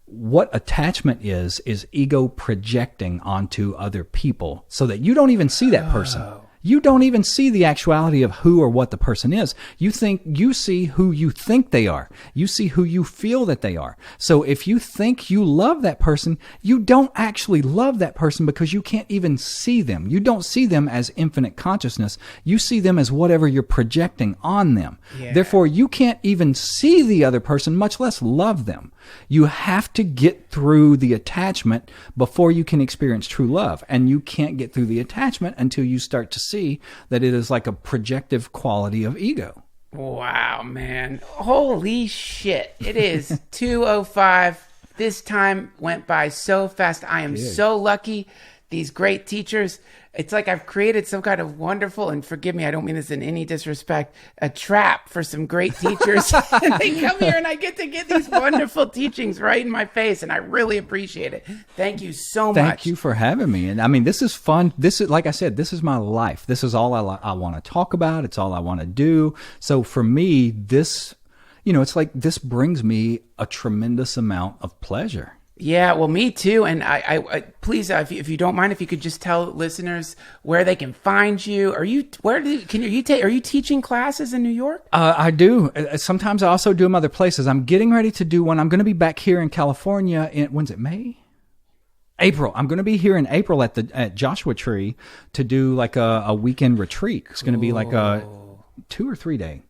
What attachment is ego projecting onto other people so that you don't even see that person. You don't even see the actuality of who or what the person is. You see who you think they are. You see who you feel that they are. So if you think you love that person, you don't actually love that person because you can't even see them. You don't see them as infinite consciousness. You see them as whatever you're projecting on them. Yeah. Therefore, you can't even see the other person, much less love them. You have to get through the attachment before you can experience true love. And you can't get through the attachment until you start to see that it is like a projective quality of ego. Wow, man. Holy shit. It is 2:05. This time went by so fast. I am so lucky. These great teachers it's like I've created some kind of wonderful, and forgive me, I don't mean this in any disrespect, a trap for some great teachers. And they come here and I get to get these wonderful teachings right in my face, and I really appreciate it. Thank you so much. Thank you for having me. And I mean, this is fun. This is, like I said, this is my life. This is all I want to talk about. It's all I want to do. So for me, this, it's like this brings me a tremendous amount of pleasure. Yeah, well, me too. And I please, if you don't mind, if you could just tell listeners where they can find you. Are you teaching classes in New York? I do. Sometimes I also do them other places. I'm getting ready to do one. I'm going to be back here in California when's it, May? April. I'm going to be here in April at Joshua Tree to do like a weekend retreat. It's going to be like a 2 or 3 day.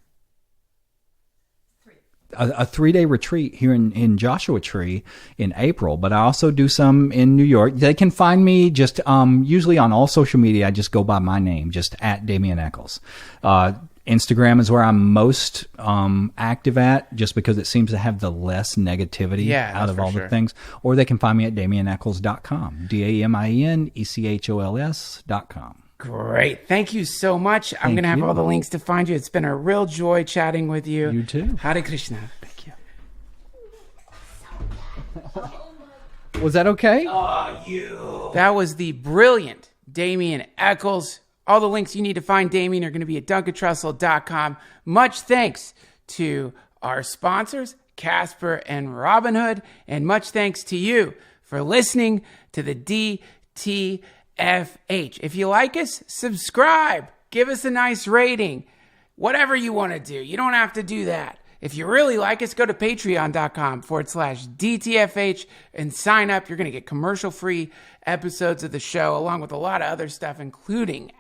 A 3-day retreat here in Joshua Tree in April, but I also do some in New York. They can find me just usually on all social media. I just go by my name, just at Damien Echols. Instagram is where I'm most active at, just because it seems to have the less negativity out of all the things. Or they can find me at DamienEchols.com, DamienEchols.com. Great. Thank you so much. I'm going to have all the links to find you. It's been a real joy chatting with you. You too. Hare Krishna. Thank you. Was that okay? That was the brilliant Damien Echols. All the links you need to find Damien are going to be at DuncanTrussell.com. Much thanks to our sponsors, Casper and Robinhood. And much thanks to you for listening to the DTFH. If you like us, subscribe. Give us a nice rating. Whatever you want to do. You don't have to do that. If you really like us, go to patreon.com/DTFH and sign up. You're going to get commercial-free episodes of the show, along with a lot of other stuff, including